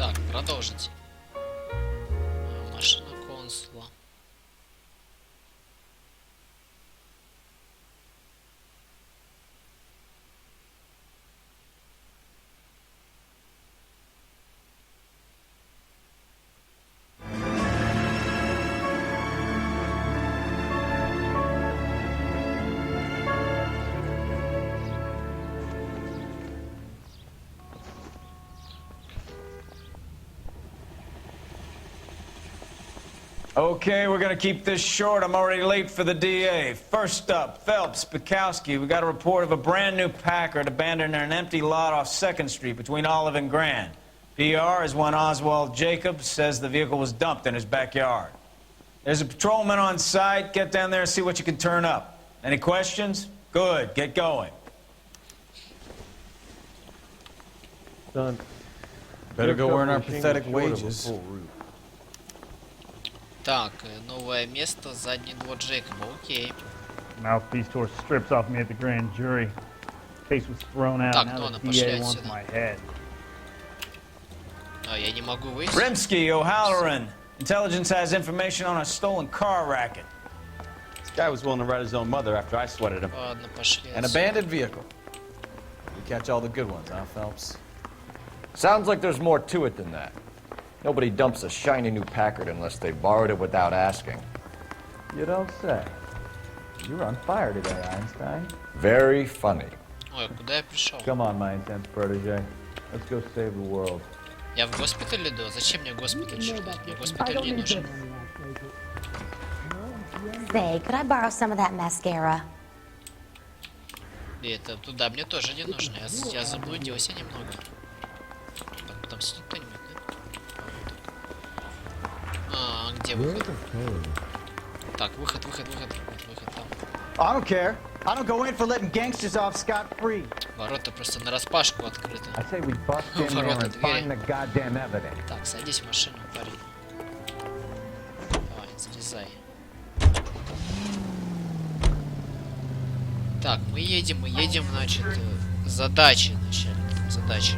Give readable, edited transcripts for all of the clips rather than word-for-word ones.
Так, продолжить. Машина консула. Okay, we're gonna keep this short. I'm already late for the DA. First up, Phelps, Bukowski. We got a report of a brand new Packard abandoned in an empty lot off 2nd Street between Olive and Grand. PR is one Oswald Jacobs says the vehicle was dumped in his backyard. There's a patrolman on site. Get down there and see what you can turn up. Any questions? Good, get going. Done. Better go earn our pathetic wages. Так, новое место, задний двор Джейкоба, окей. Mouthpiece tore strips off me at the grand jury. Case was thrown out. Так, Now ну, the пошли DA wants отсюда. my head. А, я не могу выйти. Rimsky, O'Halloran. Intelligence has information on a stolen car racket. This guy was willing to write his own mother after I sweated him. Ладно, пошли An отсюда. abandoned vehicle. We catch all the good ones, huh, Phelps? Sounds like there's more to it than that. Nobody dumps a shiny new Packard unless they borrowed it without asking. You don't say. You're on fire today, Einstein. Very funny. Ой, куда я пришел? Come on, my intense protege. Let's go save the world. Я в госпиталь иду? Зачем мне госпиталь, черт? Мне госпиталь не нужен. Say, could I borrow some of that mascara? И это туда мне тоже не нужно. Я заблудился немного. Там сидит кто-нибудь, да? А, где выход? Так, выход там. I don't care. I don't go in for letting gangsters off scot-free. Ворота просто нараспашку открыты. I say we bust in there Ворота, and find двери. the goddamn evidence. Так, садись в машину, парень. Давай, залезай. Так, мы едем, значит, задачи вначале. Задачи.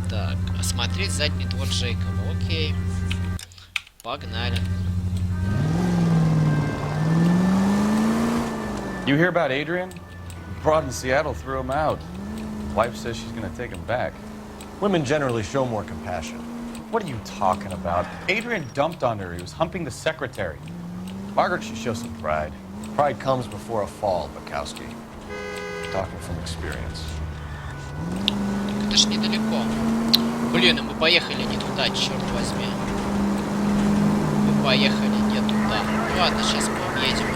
Так, осмотреть задний двор Джейкоба. Окей. Погнали. You hear about Adrian? Broad in Seattle threw him out. Wife says she's gonna take him back. Women generally show more compassion. What are you talking about? Adrian dumped on her. He was humping the secretary. Margaret should show some pride. Pride comes before a fall, Bukowski. Talking from experience. Это ж недалеко. Блин, мы поехали не туда, черт возьми. Мы поехали не туда. Ну ладно, сейчас мы объедем.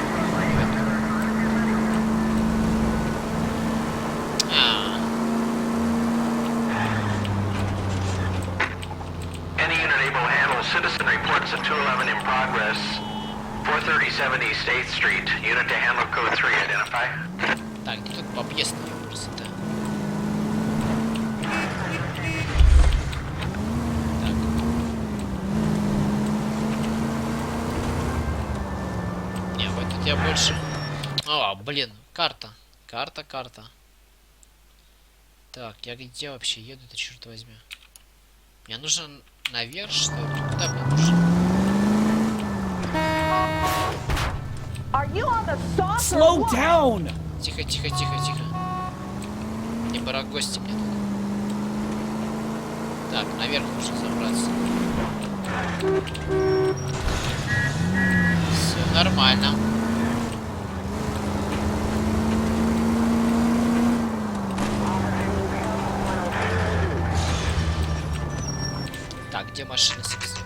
Any unit able to handle citizen reports of 211 in progress. 430 East 8th Street. Unit to handle code 3. Identify. Так, где тут объезд на красота? Так. Не, вот тут я больше... О, блин, карта. Карта. Так, я где вообще еду-то, черт возьми? Мне нужен наверх, что ли? Куда мне нужен? Slow down! Тихо. Не барагости мне тут. Так, наверх нужно забраться. Все нормально. Так, где машина, собственно?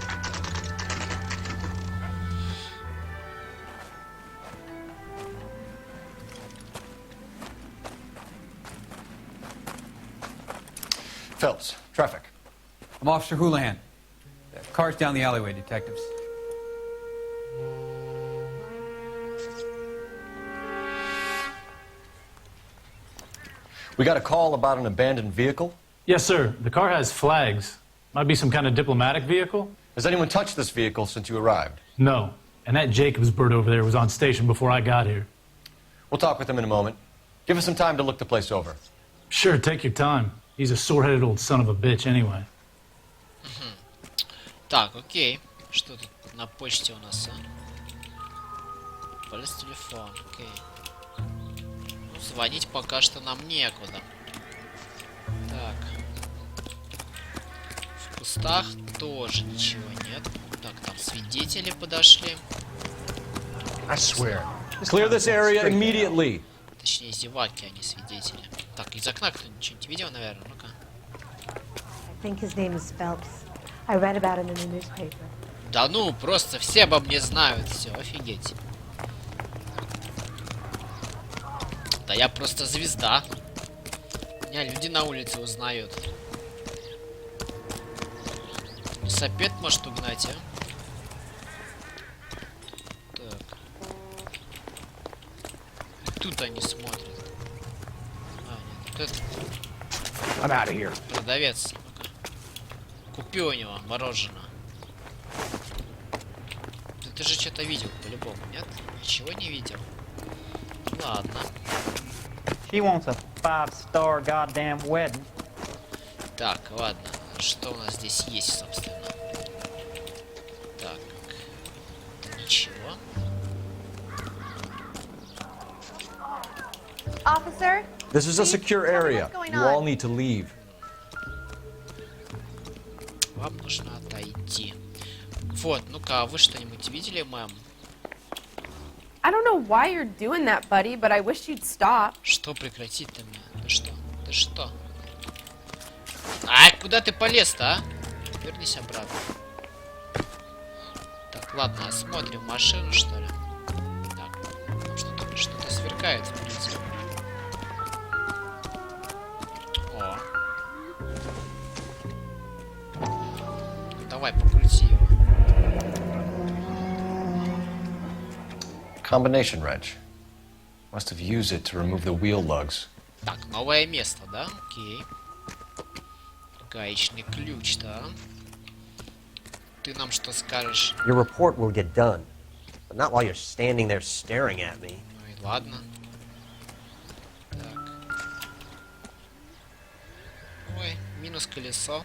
Phelps, traffic. I'm Officer Houlihan. Car's down the alleyway, detectives. We got a call about an abandoned vehicle. Yes, sir. The car has flags. Might be some kind of diplomatic vehicle? Has anyone touched this vehicle since you arrived? No. And that Jacobs bird over there was on station before I got here. We'll talk with him in a moment. Give us some time to look the place over. Sure, take your time. He's a sore-headed old son of a bitch anyway. Так, окей. Что тут на почте у нас, а? Полез телефон, окей. Ну, звонить пока что нам некуда. Так. В кустах тоже ничего нет. Так, там свидетели подошли. I swear. Clear this area immediately. Точнее, зеваки, а не свидетели. Так, из окна кто ничего не видел, наверное? Ну-ка. I think his name is Phelps. I read about him in the newspaper. Да ну, просто все обо мне знают. Все, офигеть. Да я просто звезда. Меня люди на улице узнают. Сапет может угнать, а? Так. И тут они смотрят. А, нет, вот это. I'm out of here. Продавец. Ну-ка. Купи у него мороженое. Ты же что-то видел, по-любому, нет? Ничего не видел. Ладно. She wants a 5-star goddamn wedding. Так, ладно. Что у нас здесь есть, собственно? Так. Ничего. Officer? This is a secure area. You all need to leave. Вам нужно отойти. Вот, ну-ка, а вы что-нибудь видели, мэм? I don't know why you're doing that, buddy, but I wish you'd stop. Что прекратить-то мне? Ты что? Ты что? А, куда ты полез-то, а? Вернись обратно. Так, ладно, осмотрим машину, что ли? Так, там что-то сверкает впереди. О. Давай, покрути его. Combination wrench. Must have used it to remove the wheel lugs. Так, новое место, да? Окей. Гаечный ключ, да? Ты нам что скажешь? Your report will get done, but not while you're standing there staring at me. Ну и ладно. Так. Ой, минус колесо.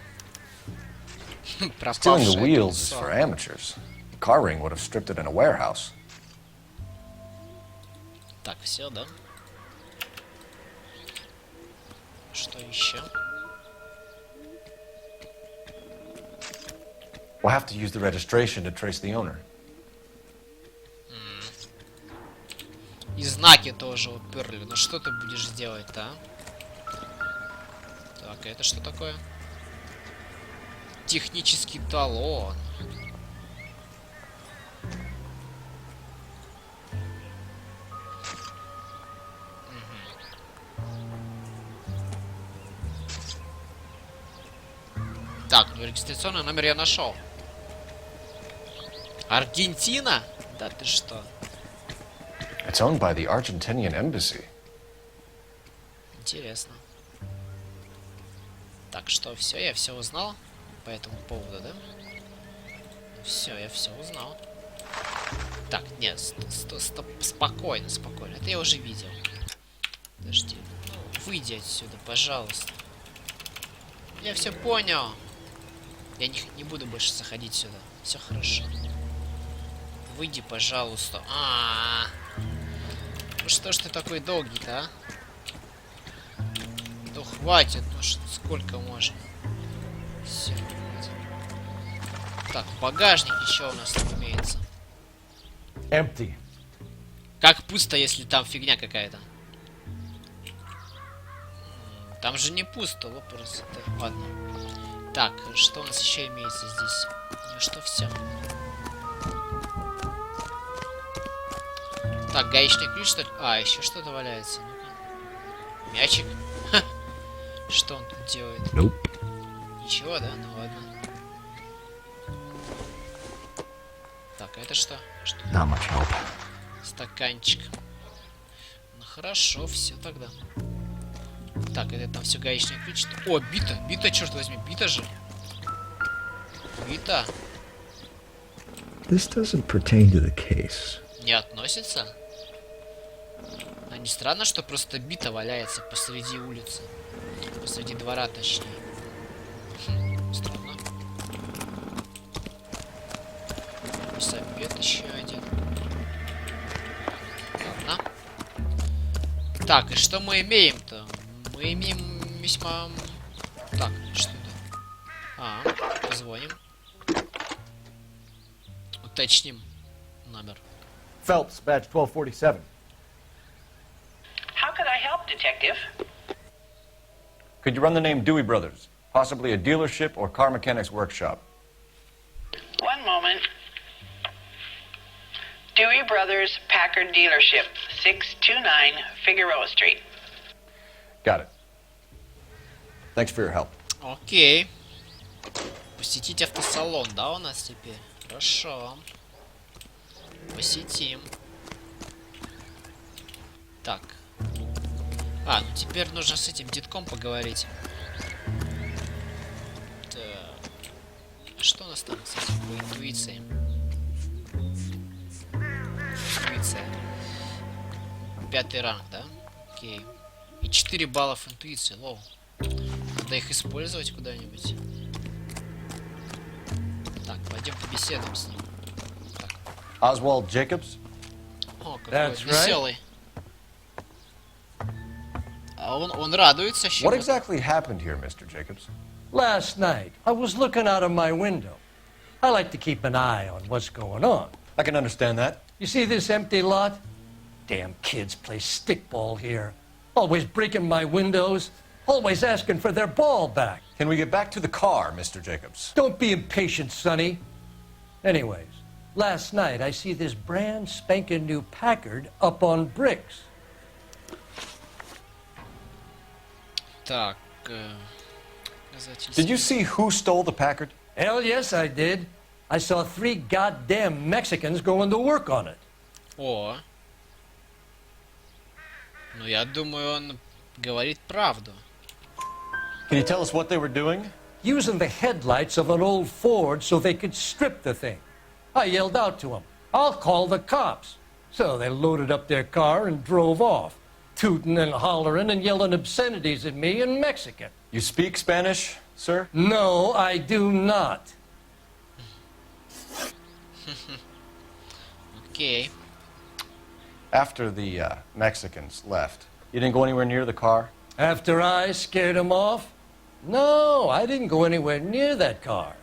Stealing the wheels is for amateurs. Car ring would have stripped it in a warehouse. Так, все, да? Что еще? We'll have to use the registration to trace the owner. И знаки тоже уперли. Ну что ты будешь делать-то, а? Так, это что такое? Технический талон. Так, ну регистрационный номер я нашел. Аргентина? Да ты что? It's owned by the Argentinian embassy. Интересно. Так, что, все, я все узнал по этому поводу, да? Все, я все узнал. Так, нет, стоп, спокойно, спокойно. Это я уже видел. Подожди. Выйди отсюда, пожалуйста. Я все понял. Я не буду больше заходить сюда. Все хорошо. Выйди, пожалуйста. Ну что ж ты такой долгий-то, а? Ну хватит, ну сколько можно? Все. Так, багажник еще у нас там имеется. Empty. Как пусто, если там фигня какая-то? Там же не пусто, вопрос. Ладно. Так, что у нас еще имеется здесь? Ну что, все. Так, гаечный ключ, что ли? А, еще что-то валяется. Ну-ка. Мячик. Ха. Что он тут делает? Nope. Ничего, да? Ну ладно. Так, это что? Not much help. Стаканчик. Ну хорошо, все тогда. Так, это там все гаечный ключ. О, бита! Бита, черт возьми, бита же. Бита. This doesn't pertain to the case. Не относится? А не странно, что просто бита валяется посреди улицы? посреди двора, точнее. Странно. Сапет еще один. Ладно. Так, и что мы имеем-то? Мы имеем весьма... Так, что это? Позвоним. Уточним номер. Phelps, badge 1247. How could I help, Detective? Could you run the name Dewey Brothers? Possibly a dealership or car mechanics workshop. One moment. Dewey Brothers Packard Dealership, 629 Figueroa Street. Got it. Thanks for your help. Окей. Посетить автосалон, да, у нас теперь? Хорошо. Посетим. Так. Ну теперь нужно с этим детком поговорить. Так. Что у нас там, кстати, по интуиции? Интуиция. 5-й ранг, да? Окей. И 4 баллов интуиции, лоу. Надо их использовать куда-нибудь. Так, пойдем побеседуем с ним. Так. Oswald Jacobs? О, какой веселый. А он радуется. What exactly happened here, Mr. Jacobs? Last night, I was looking out of my window. I like to keep an eye on what's going on. I can understand that. You see this empty lot? Damn kids play stickball here. Always breaking my windows. Always asking for their ball back. Can we get back to the car, Mr. Jacobs? Don't be impatient, Sonny. Anyways, last night I see this brand spanking new Packard up on bricks. Так, Did you see who stole the Packard? Hell yes, I did. I saw 3 goddamn Mexicans going to work on it. О. Ну, я думаю, он говорит правду. Can you tell us what they were doing? Using the headlights of an old Ford so they could strip the thing. I yelled out to them, "I'll call the cops." So they loaded up their car and drove off, tooting and hollering and yelling obscenities at me in Mexican. You speak Spanish, sir? No, I do not. Okay. After the Mexicans left, you didn't go anywhere near the car? After I scared them off? No, I didn't go anywhere near that car.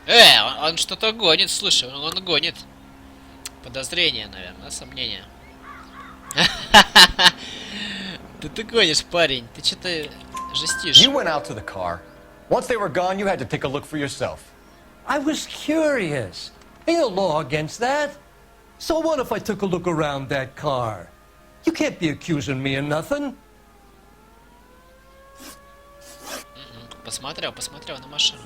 Он что-то гонит, слушай, он гонит. Подозрение, наверное, сомнения. Да ты гонишь, парень, ты что-то жестишь. You went out to the car. Once they were gone, you had to take a look for yourself. I was curious. Ain't no law against that. So what if I took a look around that car? You can't be accusing me of nothing. Посмотрел на машину.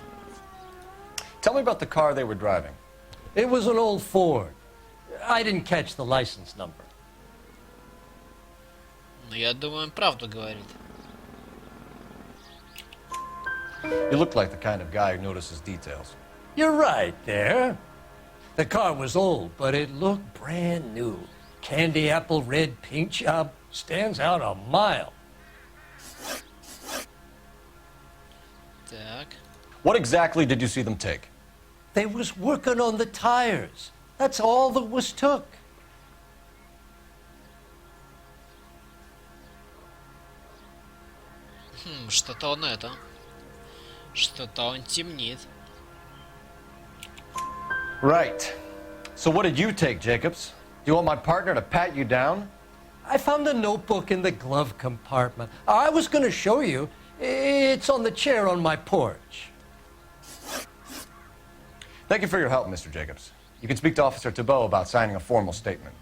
Tell me about the car they were driving. It was an old Ford. I didn't catch the license number. Ну, я думаю, он правду говорит. You look like the kind of guy who notices details. You're right there. The car was old, but it looked brand new. Candy apple red paint job stands out a mile. Так. What exactly did you see them take? They was working on the tires. That's all that was took. Что-то он это. Что-то он темнит. Right. So what did you take, Jacobs? Do you want my partner to pat you down? I found a notebook in the glove compartment. I was going to show you. It's on the chair on my porch. Thank you for your help, Mr. Jacobs. You can speak to Officer Thibault about signing a formal statement.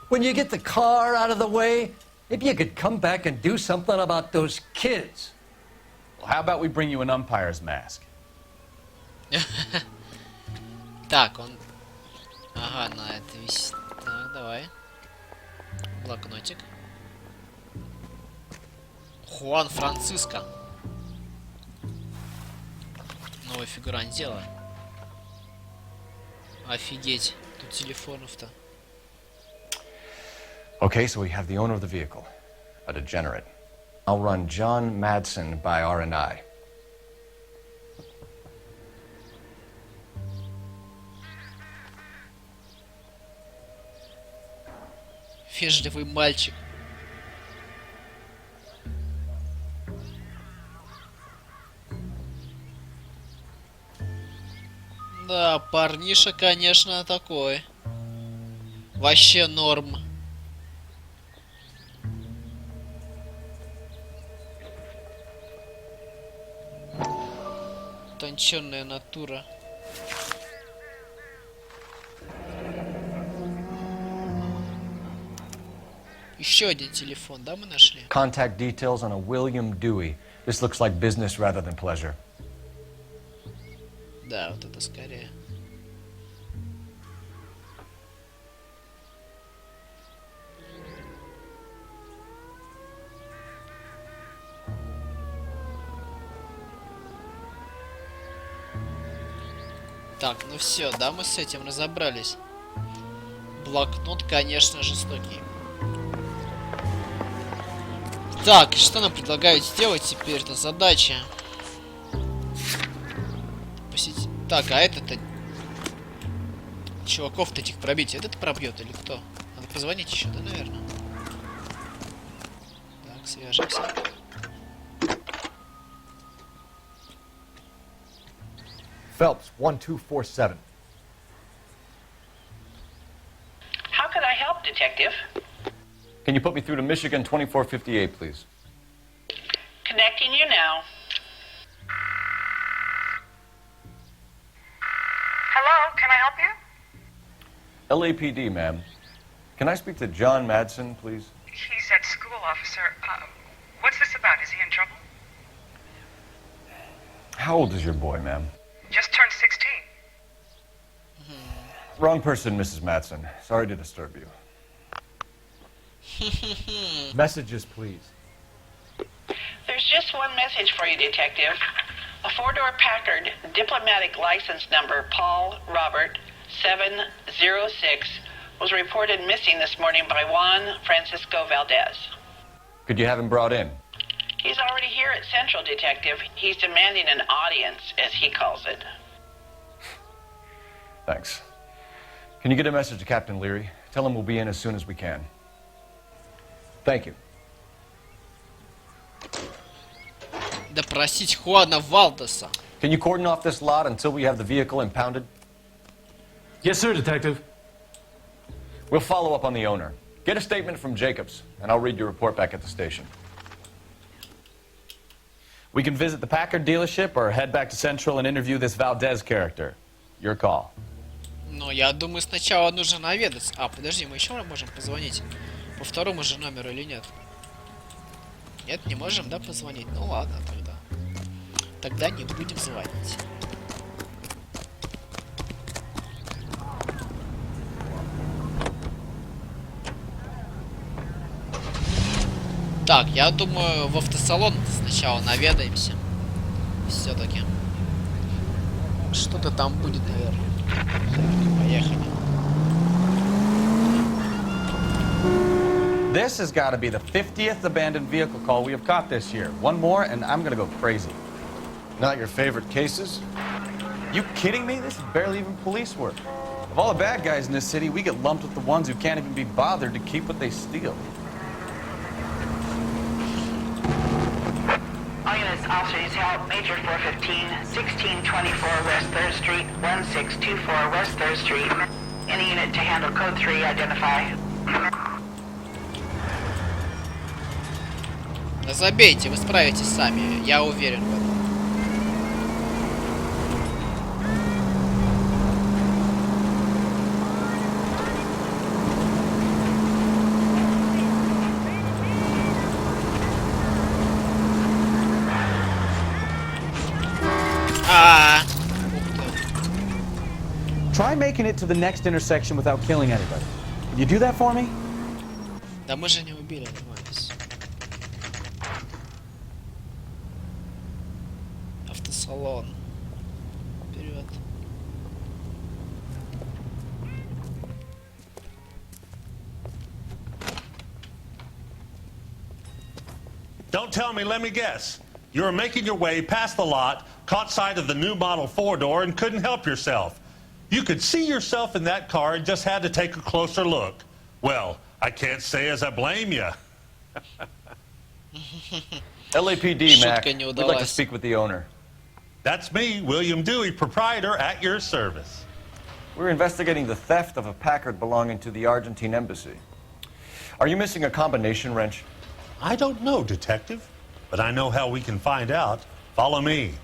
When you get the car out of the way, maybe you could come back and do something about those kids. Well, how about we bring you an umpire's mask? Так, он... Ага, на это висит. Так, давай. Блокнотик. Хуан Франциско. Новый фигурант дела. Офигеть. Тут телефонов-то. Okay, so we have the owner of the vehicle, a degenerate. I'll run John Madsen by R&I. Вежливый мальчик. Да, парниша, конечно, такой. Вообще норм. Утонченная натура. Еще один телефон, да, мы нашли? Contact details on a William Dewey. This looks like business rather than pleasure. Да, вот это скорее. Так, ну все, да, мы с этим разобрались. Блокнот, конечно, жестокий. Так, что нам предлагают сделать теперь? Это задача. Посетить. Так, а этот-то... Чуваков-то этих пробить. Этот пробьет или кто? Надо позвонить еще, да, наверное? Так, свяжемся. Phelps, 1247. How can I help, Detective? Can you put me through to Michigan 2458, please? Connecting you now. Hello, can I help you? LAPD, ma'am. Can I speak to John Madsen, please? He's at school, officer. What's this about? Is he in trouble? How old is your boy, ma'am? Just turned 16. Wrong person, Mrs. Madsen. Sorry to disturb you. Messages, please. There's just one message for you, Detective. A four-door Packard, diplomatic license number Paul Robert 706, was reported missing this morning by Juan Francisco Valdez. Could you have him brought in? He's already here at Central, Detective. He's demanding an audience, as he calls it. Thanks. Can you get a message to Captain Leary? Tell him we'll be in as soon as we can. Thank you. Допросить Хуана Валдеса. Can you cordon off this lot until we have the vehicle impounded? Yes, sir, Detective. We'll follow up on the owner. Get a statement from Jacobs, and I'll read your report back at the station. We can visit the Packard dealership or head back to Central and interview this Valdez character. Your call. Ну, я думаю, сначала нужно наведаться. А, подожди, мы еще можем позвонить по второму же номеру или нет? Нет, не можем, да, позвонить? Ну ладно, тогда. Тогда не будем звонить. Так, я думаю, в автосалон сначала наведаемся. Все-таки. Что-то там будет, наверное. Так, поехали. This has got to be the 50th abandoned vehicle call we have caught this year. One more, and I'm going to go crazy. Not your favorite cases? You kidding me? This is barely even police work. Of all the bad guys in this city, we get lumped with the ones who can't even be bothered to keep what they steal. All units, officers help. Major 415, 1624 West 3rd Street, 1624 West 3rd Street. Any unit to handle code 3, identify. Забейте, вы справитесь сами, я уверен в этом. Try making it to the next intersection without killing anybody. Can you do that for me? Да мы же не убили, понимаете. Автосалон. Вперед. Don't tell me, let me guess. You were making your way past the lot, caught sight of the new model 4-door, and couldn't help yourself. You could see yourself in that car and just had to take a closer look. Well, I can't say as I blame you. LAPD, Mac. We'd like to speak with the owner. That's me, William Dewey, proprietor, at your service. We're investigating the theft of a Packard belonging to the Argentine embassy. Are you missing a combination wrench? I don't know, Detective, but I know how we can find out. Follow me.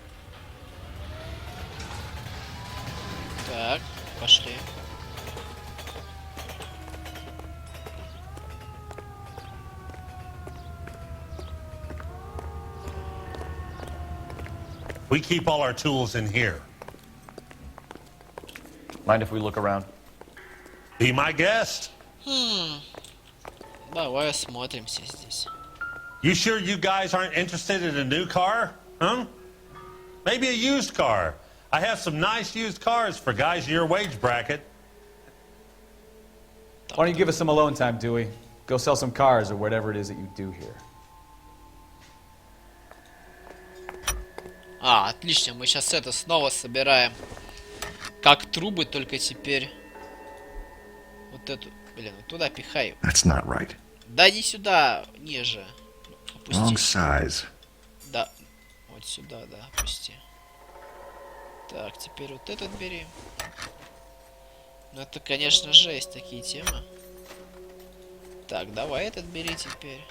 Так, пошли. We keep all our tools in here. Mind if we look around? Be my guest. Давай осмотримся здесь. You sure you guys aren't interested in a new car? Huh? Maybe a used car. I have some nice used cars for guys in your wage bracket. Why don't you give us some alone time, Dewey? Go sell some cars or whatever it is that you do here. Отлично, мы сейчас это снова собираем. Как трубы, только теперь вот эту, блин, вот туда пихай. That's not right. Да не сюда, ниже. Опусти. Wrong size. Да, вот сюда, да, опусти. Так, теперь вот этот бери. Ну это, конечно, жесть, такие темы. Так, давай этот бери теперь.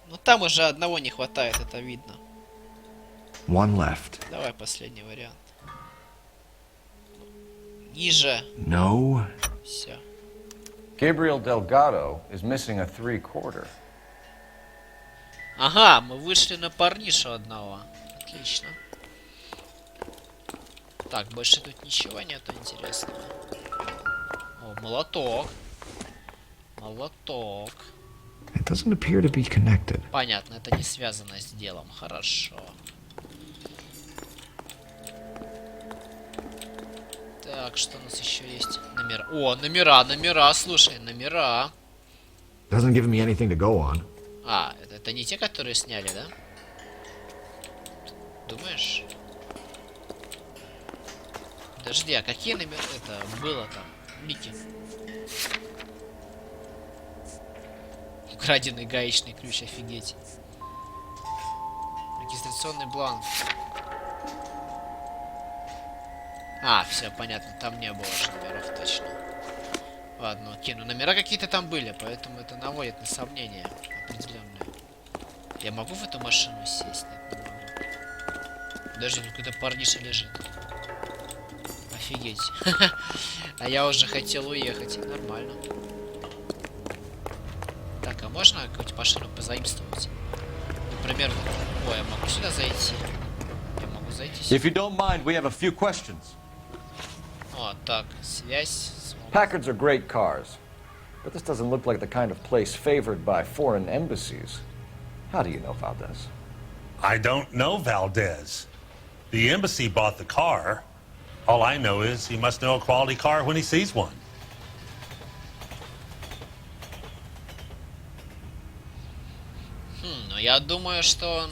Ну там уже одного не хватает, это видно. One left. Давай последний вариант. Ниже. No. Все. Gabriel Delgado is missing a 3/4. Ага, мы вышли на парнишу одного. Отлично. Так, больше тут ничего нету интересного. О, молоток. Молоток. It doesn't appear to be connected. Понятно, это не связано с делом. Хорошо. Так, что у нас еще есть? Номера. О, номера, слушай, номера. Doesn't give me anything to go on. Это не те, которые сняли, да? Думаешь? Подожди, а какие номера это было там? Микки. Украденный гаечный ключ, офигеть. Регистрационный бланк. Все, понятно, там не было же номеров, точно. Ладно, окей, ну номера какие-то там были, поэтому это наводит на сомнения определенные. Я могу в эту машину сесть? Нет, не могу. Подожди, тут какой-то парниша лежит. Офигеть. А я уже хотел уехать. Нормально. Так, а можно какую-нибудь машину позаимствовать? Например, ой, я могу сюда зайти? Я могу зайти сюда. If you don't mind, we have a few questions. О, так, связь. Packards are great cars, but this doesn't look like the kind of place favored by foreign embassies. How do you know Valdez? I don't know Valdez. The embassy bought the car. All I know is he must know a quality car when he sees one. Ну я думаю, что он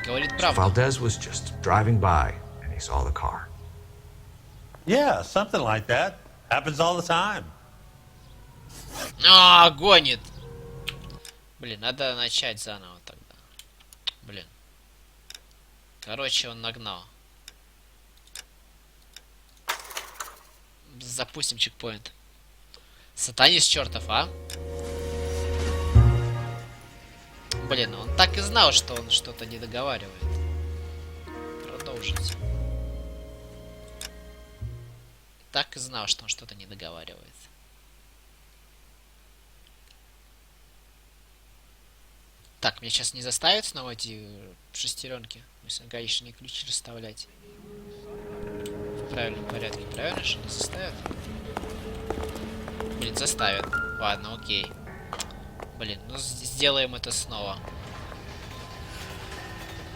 говорит правду. Valdez was just driving by and he saw the car. Yeah, something like that. Happens all the time. Гонит. Блин, надо начать заново тогда. Блин. Короче, он нагнал. Запустим чекпоинт. Сатанист чертов, а? Блин, он так и знал, что он что-то не договаривает. Продолжить. Так и знал, что он что-то не договаривает. Так, меня сейчас не заставят снова эти шестеренки, гаечные ключи расставлять в правильном порядке, правильно, что не заставят? Блин, заставят. Ладно, окей. Блин, ну сделаем это снова.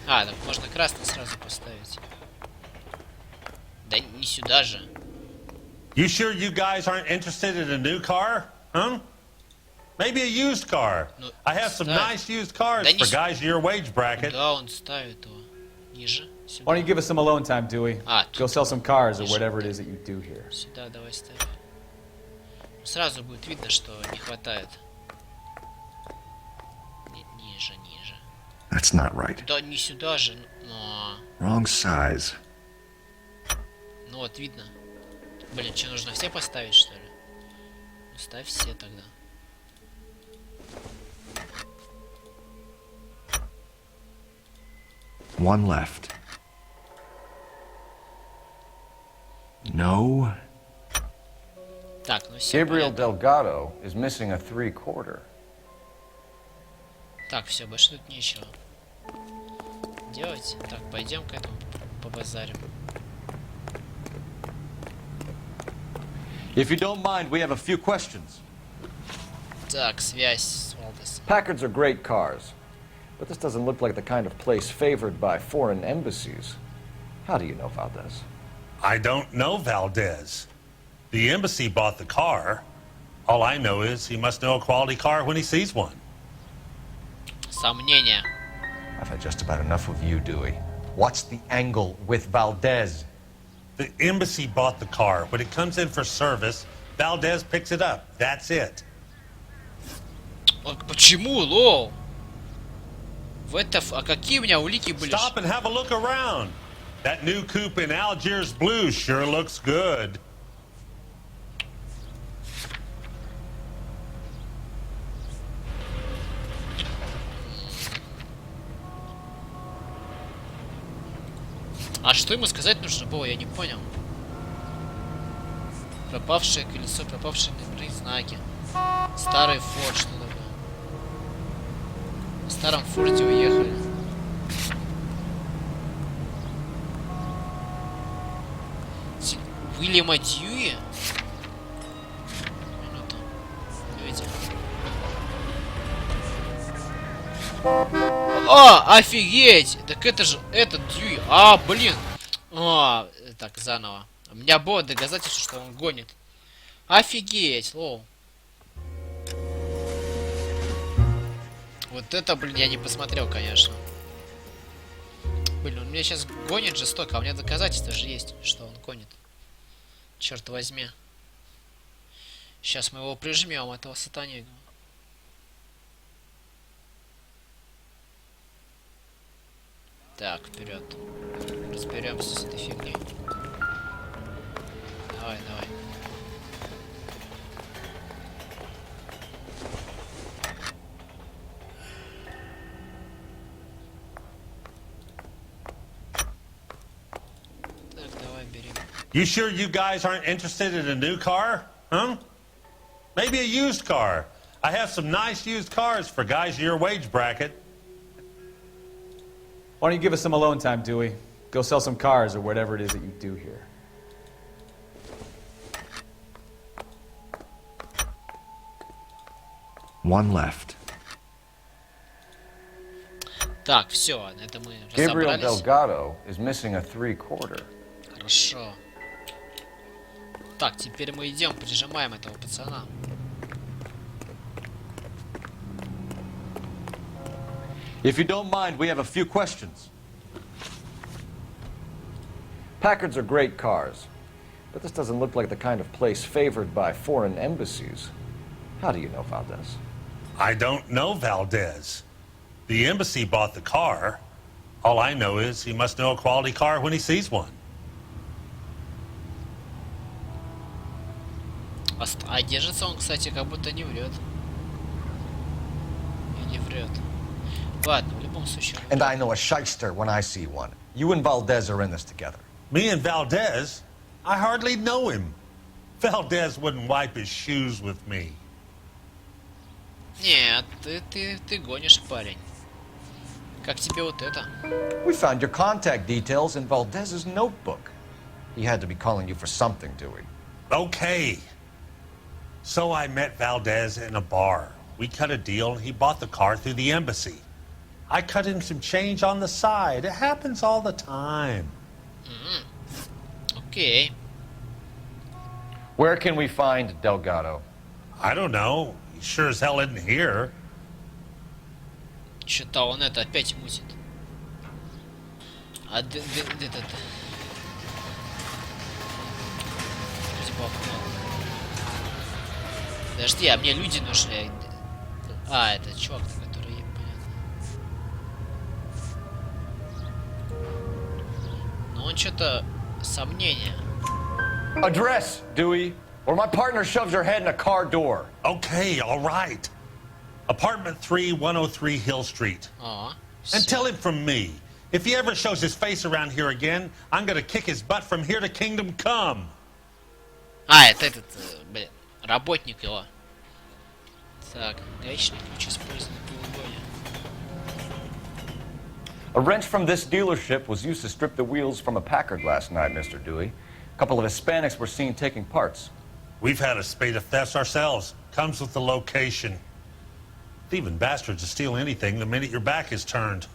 Так можно красный сразу поставить. Да не сюда же. You sure you guys aren't interested in a new car? Huh? Maybe a used car. I have some nice used cars for guys in your wage bracket. Куда он ставит его? Ниже? Why don't you give us some alone time, Dewey? А, Go sell some cars or whatever it is that you do here. Сюда давай ставь. Сразу будет видно, что не хватает. Ниже, ниже. That's not right. Да не сюда же. Но... Wrong size. Ну вот, видно. Блин, что, нужно все поставить, что ли? Ну, ставь все тогда. One left. No. Так, ну все. Gabriel Delgado is missing a 3/4. Так, все, больше тут нечего делать. Так, пойдем к этому побазарим. If you don't mind, we have a few questions. Так, связь с Валдесом. Packards are great cars, but this doesn't look like the kind of place favored by foreign embassies. How do you know Valdez? I don't know Valdez. The embassy bought the car. All I know is he must know a quality car when he sees one. Сомнения. I've had just about enough of you, Dewey. What's the angle with Valdez? The embassy bought the car. When it comes in for service, Valdez picks it up. That's it. Почему, лол? А какие у меня улики были? Stop and have a look around. That new coupe in Algiers blue sure looks good. А что ему сказать нужно было, я не понял. Пропавшее колесо, пропавшие номерные знаки. Старый Форд, что такое? В старом Форде уехали. Уильяма Дьюи? Минуту. Видите? О, офигеть! Так это же этот Дьюи. А, блин. Так, заново. У меня было доказательство, что он гонит. Офигеть, лоу. Вот это, блин, я не посмотрел, конечно. Блин, он меня сейчас гонит жестоко, а у меня доказательства же есть, что он гонит. Черт возьми. Сейчас мы его прижмем, этого сатанега. Так, вперед. Разберемся с этой фигней. Давай, давай. Так, давай, бери. You sure you guys aren't interested in a new car? Huh? Maybe a used car. I have some nice used cars for guys in your wage bracket. Why don't you give us some alone time, Dewey? Go sell some cars or whatever it is that you do here. One left. Так, все, это мы Gabriel разобрались. Delgado is missing a 3/4. Хорошо. Так, теперь мы идем, прижимаем этого пацана. If you don't mind, we have a few questions. Packards are great cars, but this doesn't look like the kind of place favored by foreign embassies. How do you know Valdez? I don't know Valdez. The embassy bought the car. All I know is he must know a quality car when he sees one. А держится он, кстати, как будто не врет. И не врет. Ладно, в любом случае. And I know a shyster when I see one. You and Valdez are in this together. Me and Valdez? I hardly know him. Valdez wouldn't wipe his shoes with me. Нет, ты гонишь, парень. Как тебе вот это? We found your contact details in Valdez's notebook. He had to be calling you for something, Dewey. Okay. So I met Valdez in a bar. We cut a deal and he bought the car through the embassy. I cut him some change on the side. It happens all the time. Окей. Where can we find Delgado? I don't know. He sure as hell isn't here. Что-то он это опять мутит. А этот... Подожди, а мне люди нужны. А, это чувак, который... Понятно. Ну он что-то... Сомнения. Address, Dewey, or my partner shoves her head in a car door. Okay, all right. Apartment 3, 103 Hill Street. Aw. And tell him from me, if he ever shows his face around here again, I'm gonna kick his butt from here to Kingdom Come. А, это этот, блин, работник его. Так, гаечный ключ использован при угоне. A wrench from this dealership was used to strip the wheels from a Packard last night, Mr. Dewey. A couple of Hispanics were seen taking parts. We've had a spate of thefts ourselves. Comes with the location. Thieving bastards to steal anything the minute your back is turned.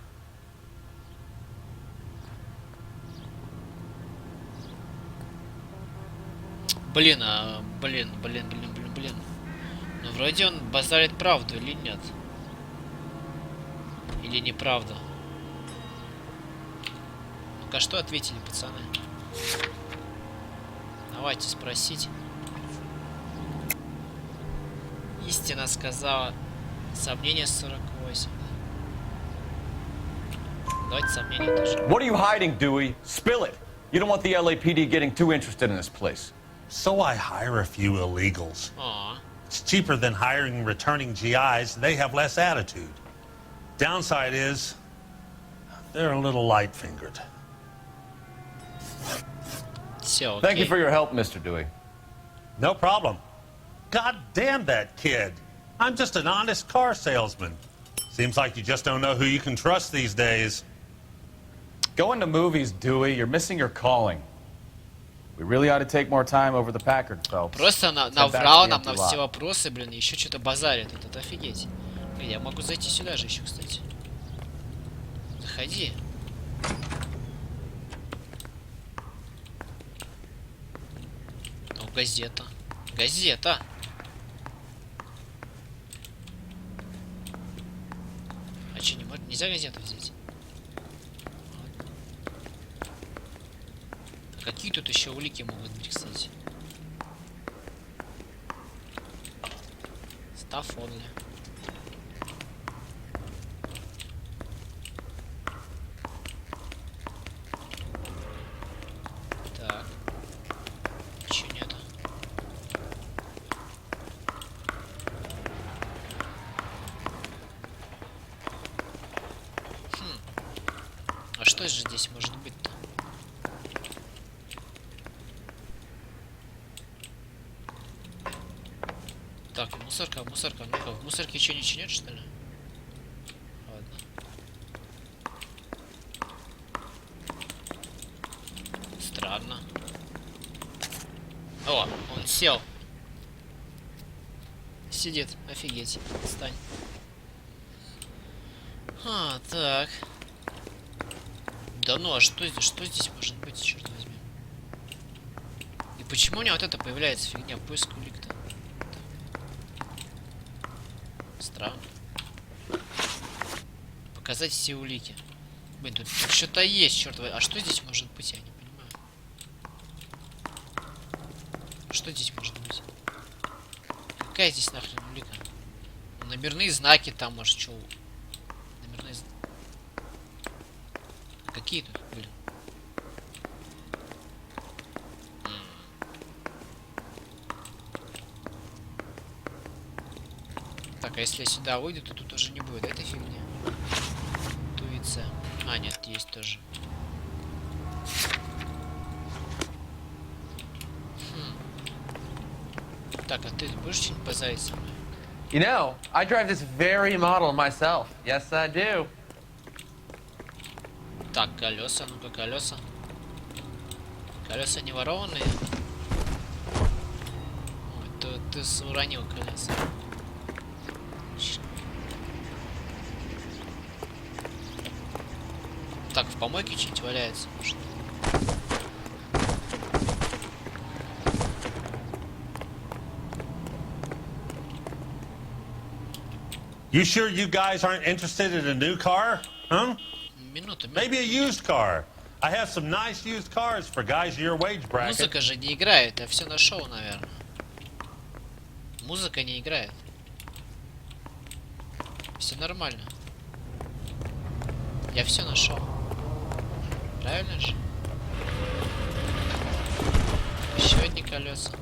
Блин, блин. Ну, вроде он базарит правду или нет? Или неправда? Ну-ка, что ответили, пацаны? Давайте спросить. Истина сказала. Сомнение 48. Давайте сомнение тоже. What are you hiding, Dewey? Spill it. You don't want the LAPD getting too interested in this place. So I hire a few illegals. Aw. It's cheaper than hiring returning GIs. They have less attitude. Downside is, they're a little light-fingered. Все, Thank you for your help, Mr. Dewey. No problem. God damn that kid. I'm just an honest car salesman. Seems like you just don't know who you can trust these days. Going to movies, Dewey. You're missing your calling. We really ought to take more time over the Packard, Phelps. Просто наврал нам на все вопросы, блин, еще что-то базарит. Это офигеть. Блин, я могу зайти сюда же еще, кстати. Заходи. Ну, газета. Газета. А что, нельзя газету взять? Какие тут еще улики могут быть, кстати? Став онли. Так. Ничего нету. А что же здесь может быть-то? Так, мусорка, ну-ка, в мусорке что, ничего нет, что ли? Ладно. Странно. О, он сел. Сидит, офигеть, отстань. А, так. Да ну, а что здесь может быть, черт возьми? И почему у меня вот это появляется фигня, поиск улик-то? Странно. Показать все улики. Блин, тут что-то есть, черт возьми. А что здесь может быть, я не понимаю. Что здесь может быть? Какая здесь нахрен улика? Номерные знаки там, может, что? Номерные знаки. Какие тут, блин? Так, а если я сюда выйду, то тут уже не будет этой фигни. Интуиция. А, нет, есть тоже. Так, а ты будешь что-нибудь базарить со мной? You know, I drive this very model myself. Yes, I do. Так, колеса, ну-ка, колеса. Колеса не ворованные. Ой, ты уронил колеса. Так, в помойке что-нибудь валяется, может? You sure you guys aren't interested in a new car? Huh? Минуту. Maybe a used car. I have some nice used cars for guys in your wage bracket. Музыка же не играет. Я все нашел, наверное. Музыка не играет. Все нормально. Я все нашел. Правильно же? Еще одни колеса.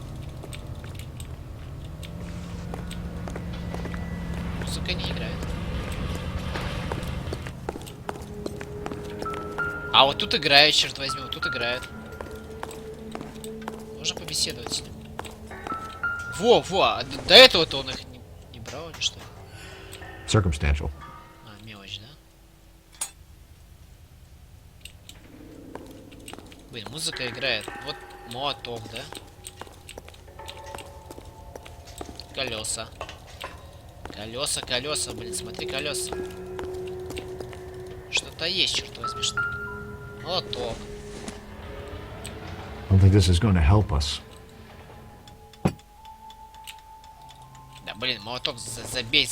Музыка не играет. А вот тут играет, черт возьми, вот тут играет. Можно побеседовать с ним. Во, а до этого-то он их не брал или что? Circumstantial. А, мелочь, да? Блин, музыка играет. Вот молоток, да? Колеса. Колеса, блин, смотри, колеса. Что-то есть, черт возьми, что. Молоток. I don't think this is going to help us. Да, блин, молоток, забей.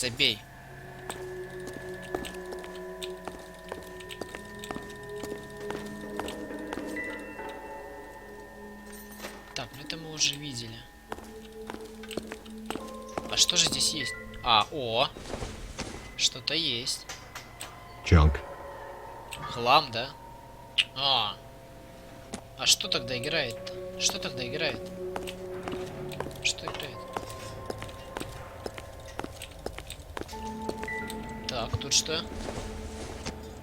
Так, ну это мы уже видели. А что же здесь есть? Что-то есть. Junk. Хлам, да? А что тогда играет-то? Что играет? Так, тут что?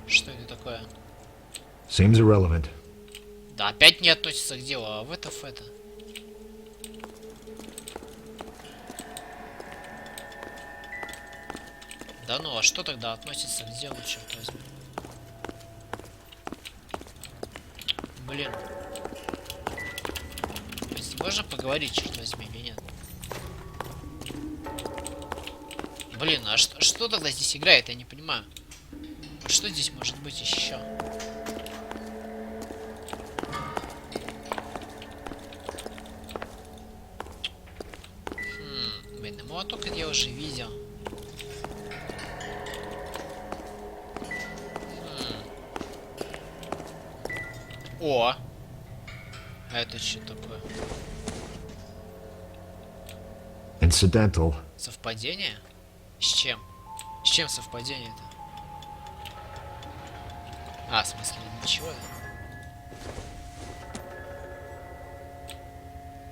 Что это такое? Seems irrelevant. Да, опять не относится к делу, а в это. Да ну, а что тогда относится к делу, черт возьми? Блин. То есть можно поговорить, черт возьми, или нет? Блин, а что тогда здесь играет, я не понимаю. А что здесь может быть еще? Блин, молоток это я уже видел. О! А это что такое? Incidental. Совпадение? С чем? С чем совпадение-то? А, в смысле, ничего.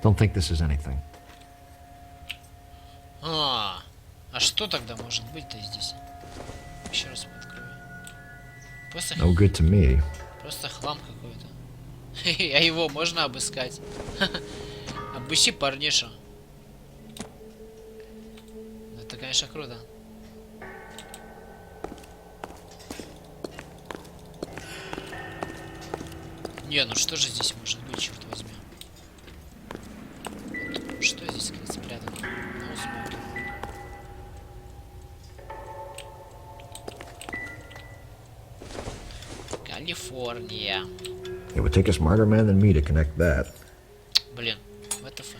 Don't think this is anything. А что тогда может быть-то здесь? Еще раз открою. Просто... No good to me. Просто хлам какой-то. А его можно обыскать? Обыщи парниша. Это, конечно, круто. Не, ну что же здесь может быть, черт возьми? Что здесь спрятано? Ну, смотрим. Калифорния. It would take a smarter man than me to connect that. Блин, ВТФ.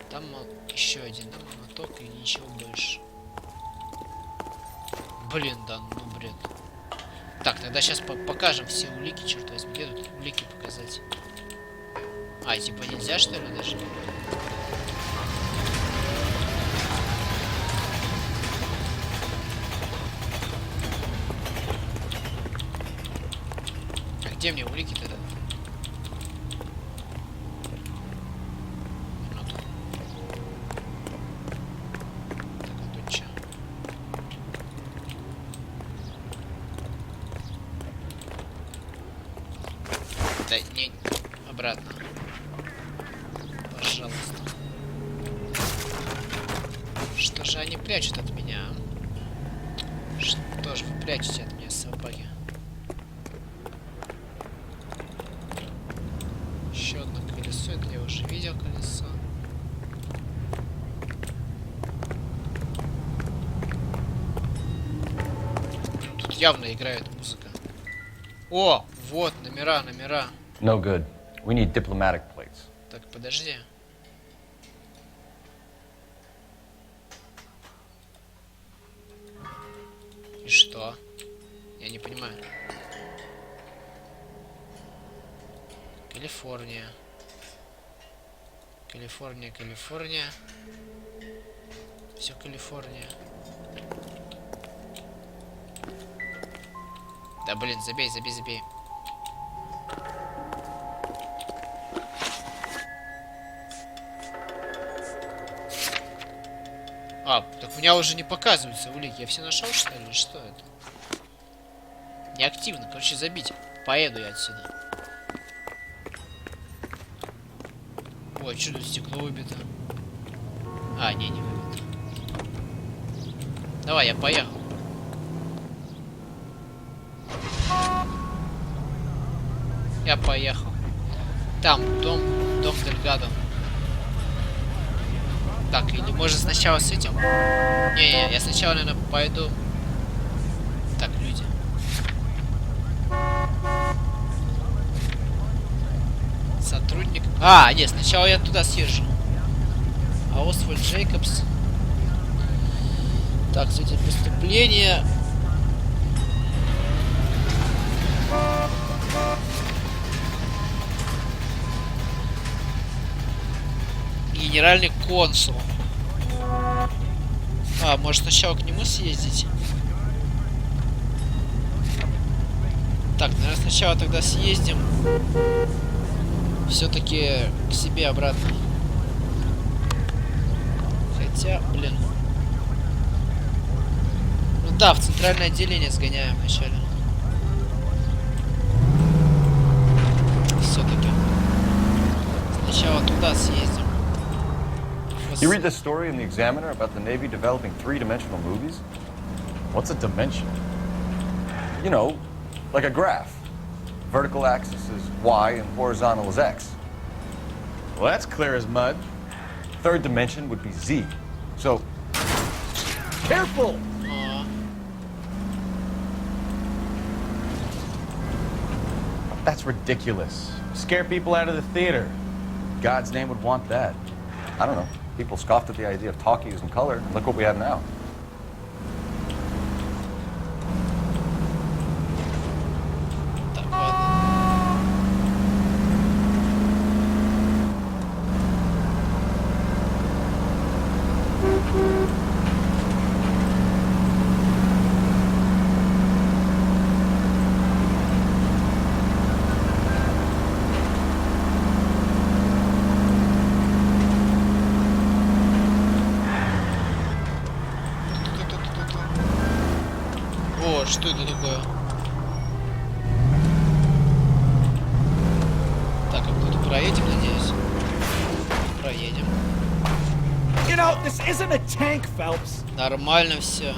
Там еще один, да, моток и ничего больше. Блин, да, ну бред. Так, тогда сейчас покажем все улики, черт возьми. Где тут улики показать? А, типа нельзя, что ли, даже? А где мне улики тогда? Минуту. Так, а тут что? Да, не, обратно. Пожалуйста. Что же они прячут от меня? Что же вы прячете от меня, собаки? Еще одно колесо, это я уже видел колесо. Тут явно играет музыка. О, вот, номера. No good. We need diplomatic plates. Так, подожди. И что? Я не понимаю. Калифорния. Калифорния, Калифорния. Все Калифорния. Да блин, забей, забей, забей. А, так у меня уже не показываются улики. Я все нашел, что ли? Или что это? Неактивно. Короче, забить. Поеду я отсюда. Ой, что тут стекло выбито? А, не выбито. Давай, я поехал. Я поехал. Там дом Дельгадо. Так, или может сначала с этим? Не, я сначала, наверное, пойду. Так, люди. Сотрудник. А, нет, сначала я туда съезжу. А Освальд Джейкобс. Так, с этим преступления. Генеральный консул. А, может сначала к нему съездить? Так, наверное, сначала тогда съездим. Все-таки к себе обратно. Хотя, блин. Ну да, в центральное отделение сгоняем вначале. Все-таки. Сначала туда съездим. You read this story in the Examiner about the Navy developing three-dimensional movies? What's a dimension? You know, like a graph. Vertical axis is Y and horizontal is X. Well, that's clear as mud. Third dimension would be Z. So, careful! That's ridiculous. Scare people out of the theater. God's name would want that. I don't know. People scoffed at the idea of talkies in color. Look what we have now. Так, ладно. О, что это такое? Так, а куда-то проедем, надеюсь? Проедем. You know, this isn't a tank, Phelps. Нормально все.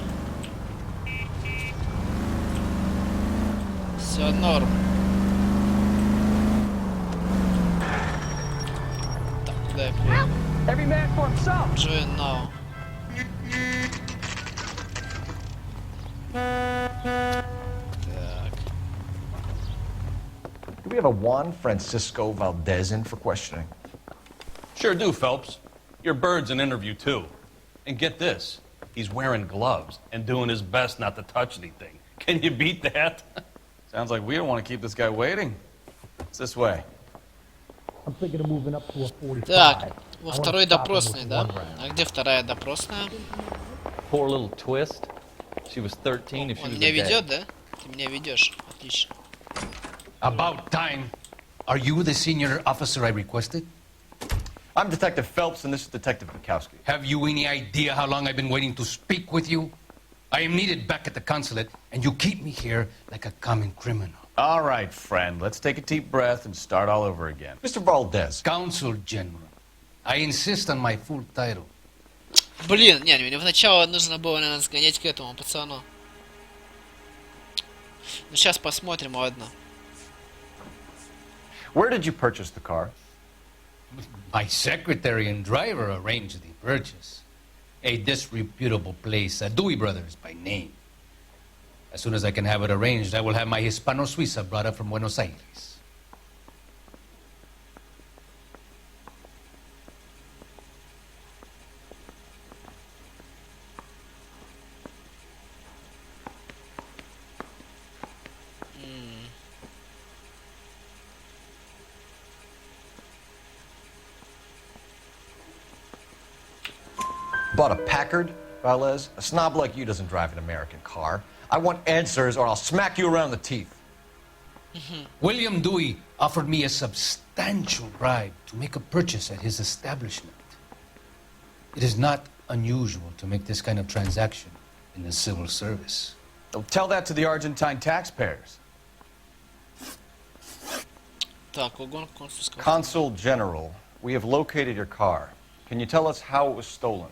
Все норм. Так, куда я приеду? Every man for himself. Join now. Так. Do we have a Juan Francisco Valdez in for questioning? Sure do, Phelps. Your bird's an interview, too. And get this, he's wearing gloves and doing his best not to touch anything. Can you beat that? Sounds like we don't want to keep this guy waiting. It's this way. I'm thinking of moving up to a 45. Так, во второй допросной, да? А где вторая допросная? Poor little twist. She was 13 if she Он was меня a gay. ведет, да? Ты меня ведешь. Отлично. About time. Are you the senior officer I requested? I'm Detective Phelps, and this is Detective Bukowski. Have you any idea how long I've been waiting to speak with you? I am needed back at the consulate, and you keep me here like a common criminal. All right, friend. Let's take a deep breath and start all over again. Mr. Valdez. Consul General. I insist on my full title. Блин, не, мне вначале нужно было, наверное, сгонять к этому пацану. Ну, сейчас посмотрим, ладно. Where did you purchase the car? My secretary and driver arranged the purchase. A disreputable place, Dewey Brothers by name. As soon as I can have it arranged, I will have my Hispano Suiza brought up from Buenos Aires. Bought a Packard, Valdez? A snob like you doesn't drive an American car. I want answers or I'll smack you around the teeth. William Dewey offered me a substantial bribe to make a purchase at his establishment. It is not unusual to make this kind of transaction in the civil service. Well, tell that to the Argentine taxpayers. Так, угон консульского. Consul General, we have located your car. Can you tell us how it was stolen?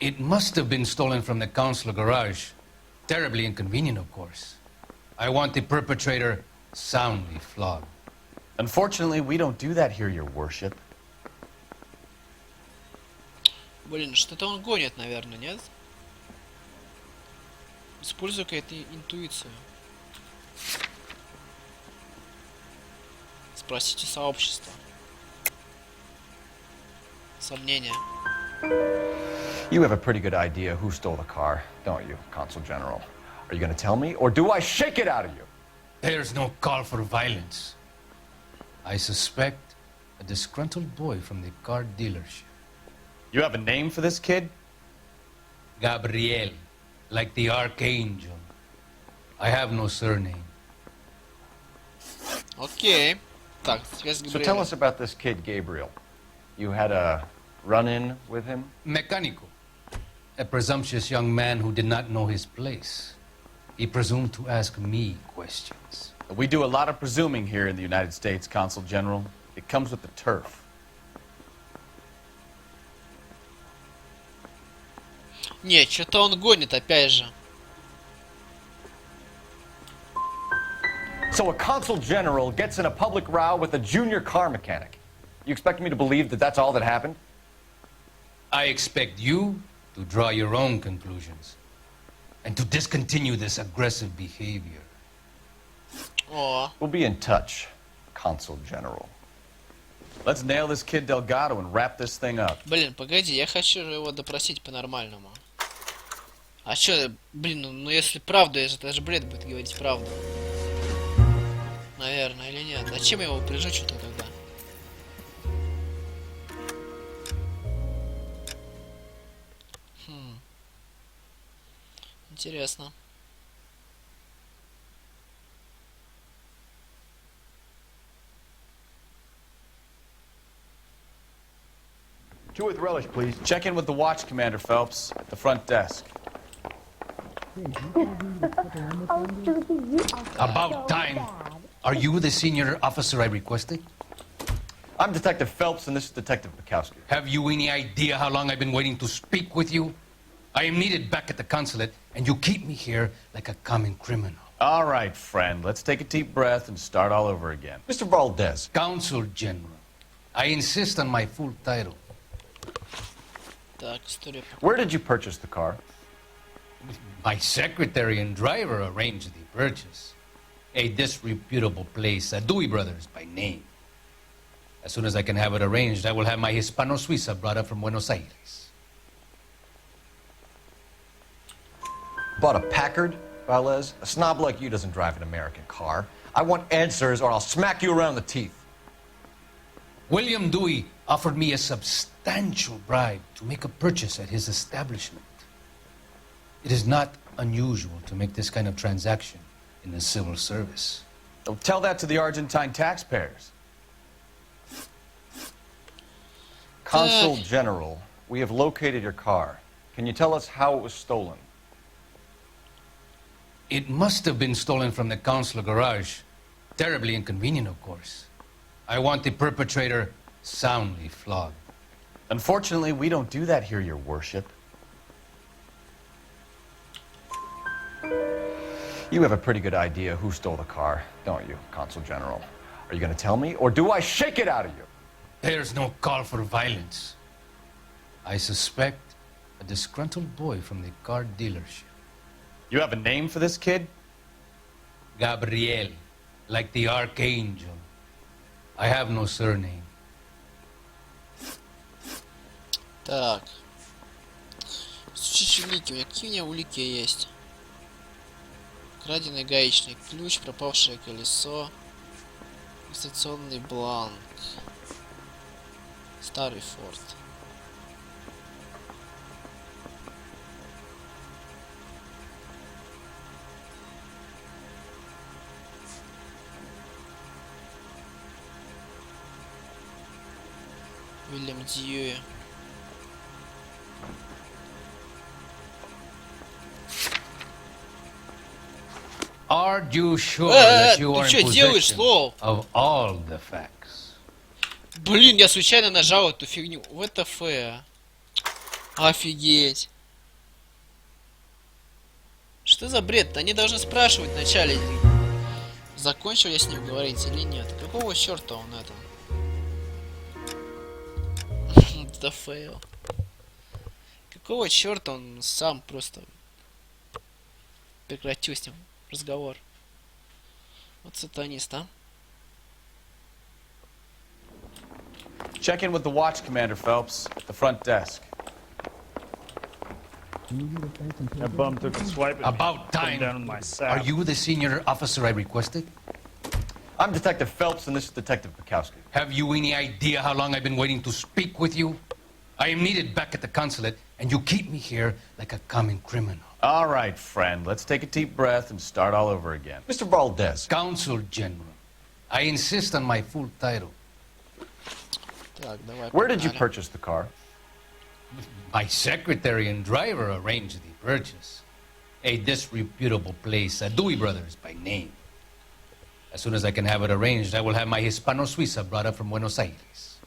It must have been stolen from the consular garage. Terribly inconvenient, of course. I want the perpetrator soundly flogged. Unfortunately, we don't do that here, your worship. Блин, что-то он гонит, наверное, нет? Используй какую-то интуицию. Спросите сообщество. Сомнения. You have a pretty good idea who stole the car, don't you, Consul General? Are you going to tell me, or do I shake it out of you? There's no call for violence. I suspect a disgruntled boy from the car dealership. You have a name for this kid? Gabriel, like the archangel. I have no surname. Окей. Так, связь с So Габриэлем. tell us about this kid, Gabriel. You had a run-in with him? Mecánico, a presumptuous young man who did not know his place. He presumed to ask me questions. We do a lot of presuming here in the United States, Consul General. It comes with the turf. Не, что-то он гонит, опять же. So a Consul General gets in a public row with a junior car mechanic. You expect me to believe that that's all that happened? I expect you to draw your own conclusions and to discontinue this aggressive behavior. О, We'll be in touch, Consul General. Let's nail this kid Delgado and wrap this thing up. блин, погоди, я хочу его допросить по-нормальному. А чё, блин, ну если правду, это же бред будет говорить правду. Наверное, или нет? Зачем я его прижучу-то тогда? Интересно. Two with relish, please. Check in with the watch commander, Phelps, at the front desk. About time. Are you the senior officer I requested? I'm Detective Phelps, and this is Detective Bukowski. Have you any idea how long I've been waiting to speak with you? I am needed back at the consulate, and you keep me here like a common criminal. All right, friend. Let's take a deep breath and start all over again. Mr. Valdez. Consul General. I insist on my full title. Так, история. Where did you purchase the car? My secretary and driver arranged the purchase. A disreputable place, Dewey Brothers by name. As soon as I can have it arranged, I will have my Hispano Suiza brought up from Buenos Aires. Bought a Packard, Valdez? A snob like you doesn't drive an American car. I want answers or I'll smack you around the teeth. William Dewey offered me a substantial bribe to make a purchase at his establishment. It is not unusual to make this kind of transaction in the civil service. Well, tell that to the Argentine taxpayers. Consul General, we have located your car. Can you tell us how it was stolen? It must have been stolen from the consular garage. Terribly inconvenient, of course. I want the perpetrator soundly flogged. Unfortunately, we don't do that here, your worship. You have a pretty good idea who stole the car, don't you, Consul General? Are you going to tell me, or do I shake it out of you? There's no call for violence. I suspect a disgruntled boy from the car dealership. You have a name for this kid? Gabriel, like the archangel. I have no surname. Так. Изучить улики. У меня какие у меня улики есть? Краденый гаечный ключ, пропавшее колесо, регистрационный бланк, старый форт. Уильям Дьюи. Are you sure that you ты are чё in делаешь, possession лол? of all the facts? Блин, я случайно нажал эту фигню. ВТФ. Офигеть. Что за бред? Они должны спрашивать вначале, закончил я с ним говорить или нет. Какого черта он это? Да фейл. Какого черта он сам просто прекратил с ним разговор? Вот сатанист, а? Check in with the watch commander, Phelps, at the front desk. That bum took a swipe at me. About Put him time. down on my Are saddle. you the senior officer I requested? I'm Detective Phelps, and this is Detective Bukowski. Have you any idea how long I've been waiting to speak with you? I am needed back at the consulate, and you keep me here like a common criminal. All right, friend, let's take a deep breath and start all over again. Mr. Valdez. Consul General. I insist on my full title. Так, давай. Where did you погнали. purchase the car? My secretary and driver arranged the purchase. A disreputable place, Dewey Brothers by name. As soon as I can have it arranged, I will have my Hispano Suiza brought up from Buenos Aires.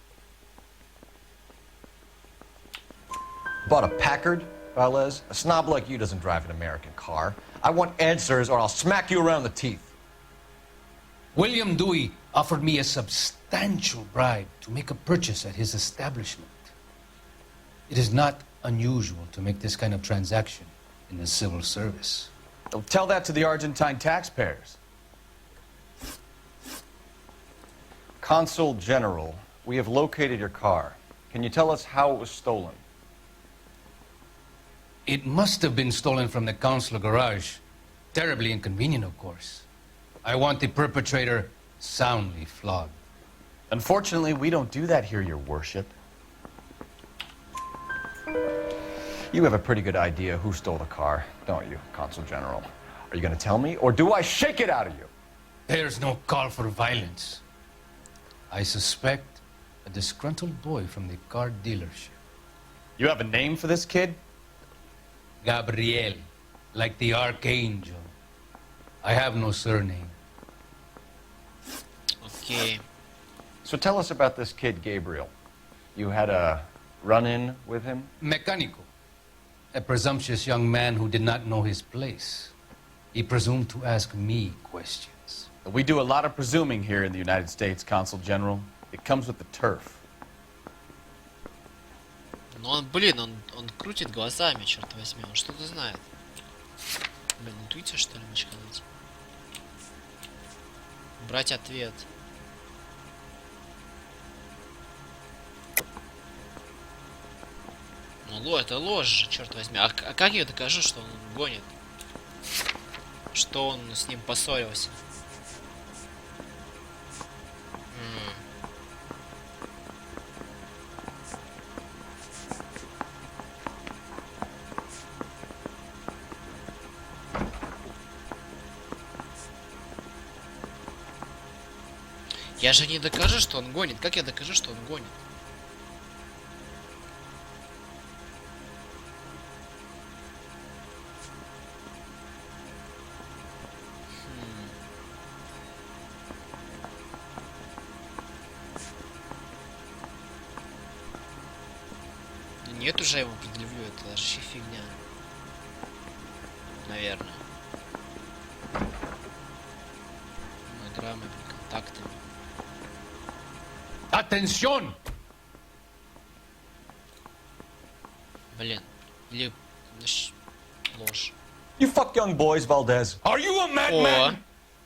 Bought a Packard, Valdez? A snob like you doesn't drive an American car. I want answers or I'll smack you around the teeth. William Dewey offered me a substantial bribe to make a purchase at his establishment. It is not unusual to make this kind of transaction in the civil service. Well, tell that to the Argentine taxpayers. Consul General, we have located your car. Can you tell us how it was stolen? It must have been stolen from the consular garage. Terribly inconvenient, of course. I want the perpetrator soundly flogged. Unfortunately, we don't do that here, Your Worship. You have a pretty good idea who stole the car, don't you, Consul General? Are you going to tell me, or do I shake it out of you? There's no call for violence. I suspect a disgruntled boy from the car dealership. You have a name for this kid? Gabriel, like the archangel. I have no surname. Окей. So tell us about this kid, Gabriel. You had a run-in with him? Mecánico. A presumptuous young man who did not know his place. He presumed to ask me questions. We do a lot of presuming here in the United States, Consul General. It comes with the turf. Ну он, блин, он крутит глазами, черт возьми, он что-то знает. Блин, интуиция, что ли, мочкануть? Брать ответ. Ну, это ложь же, черт возьми. А как я докажу, что он гонит? Что он с ним поссорился? Я же не докажу, что он гонит. Как я докажу, что он гонит? Нет, уже ему предъявлю, это вообще фигня. Наверное. Монограммы, контактами. Attention! Блин, или ложь. You fuck young boys, Valdez. Are you a madman?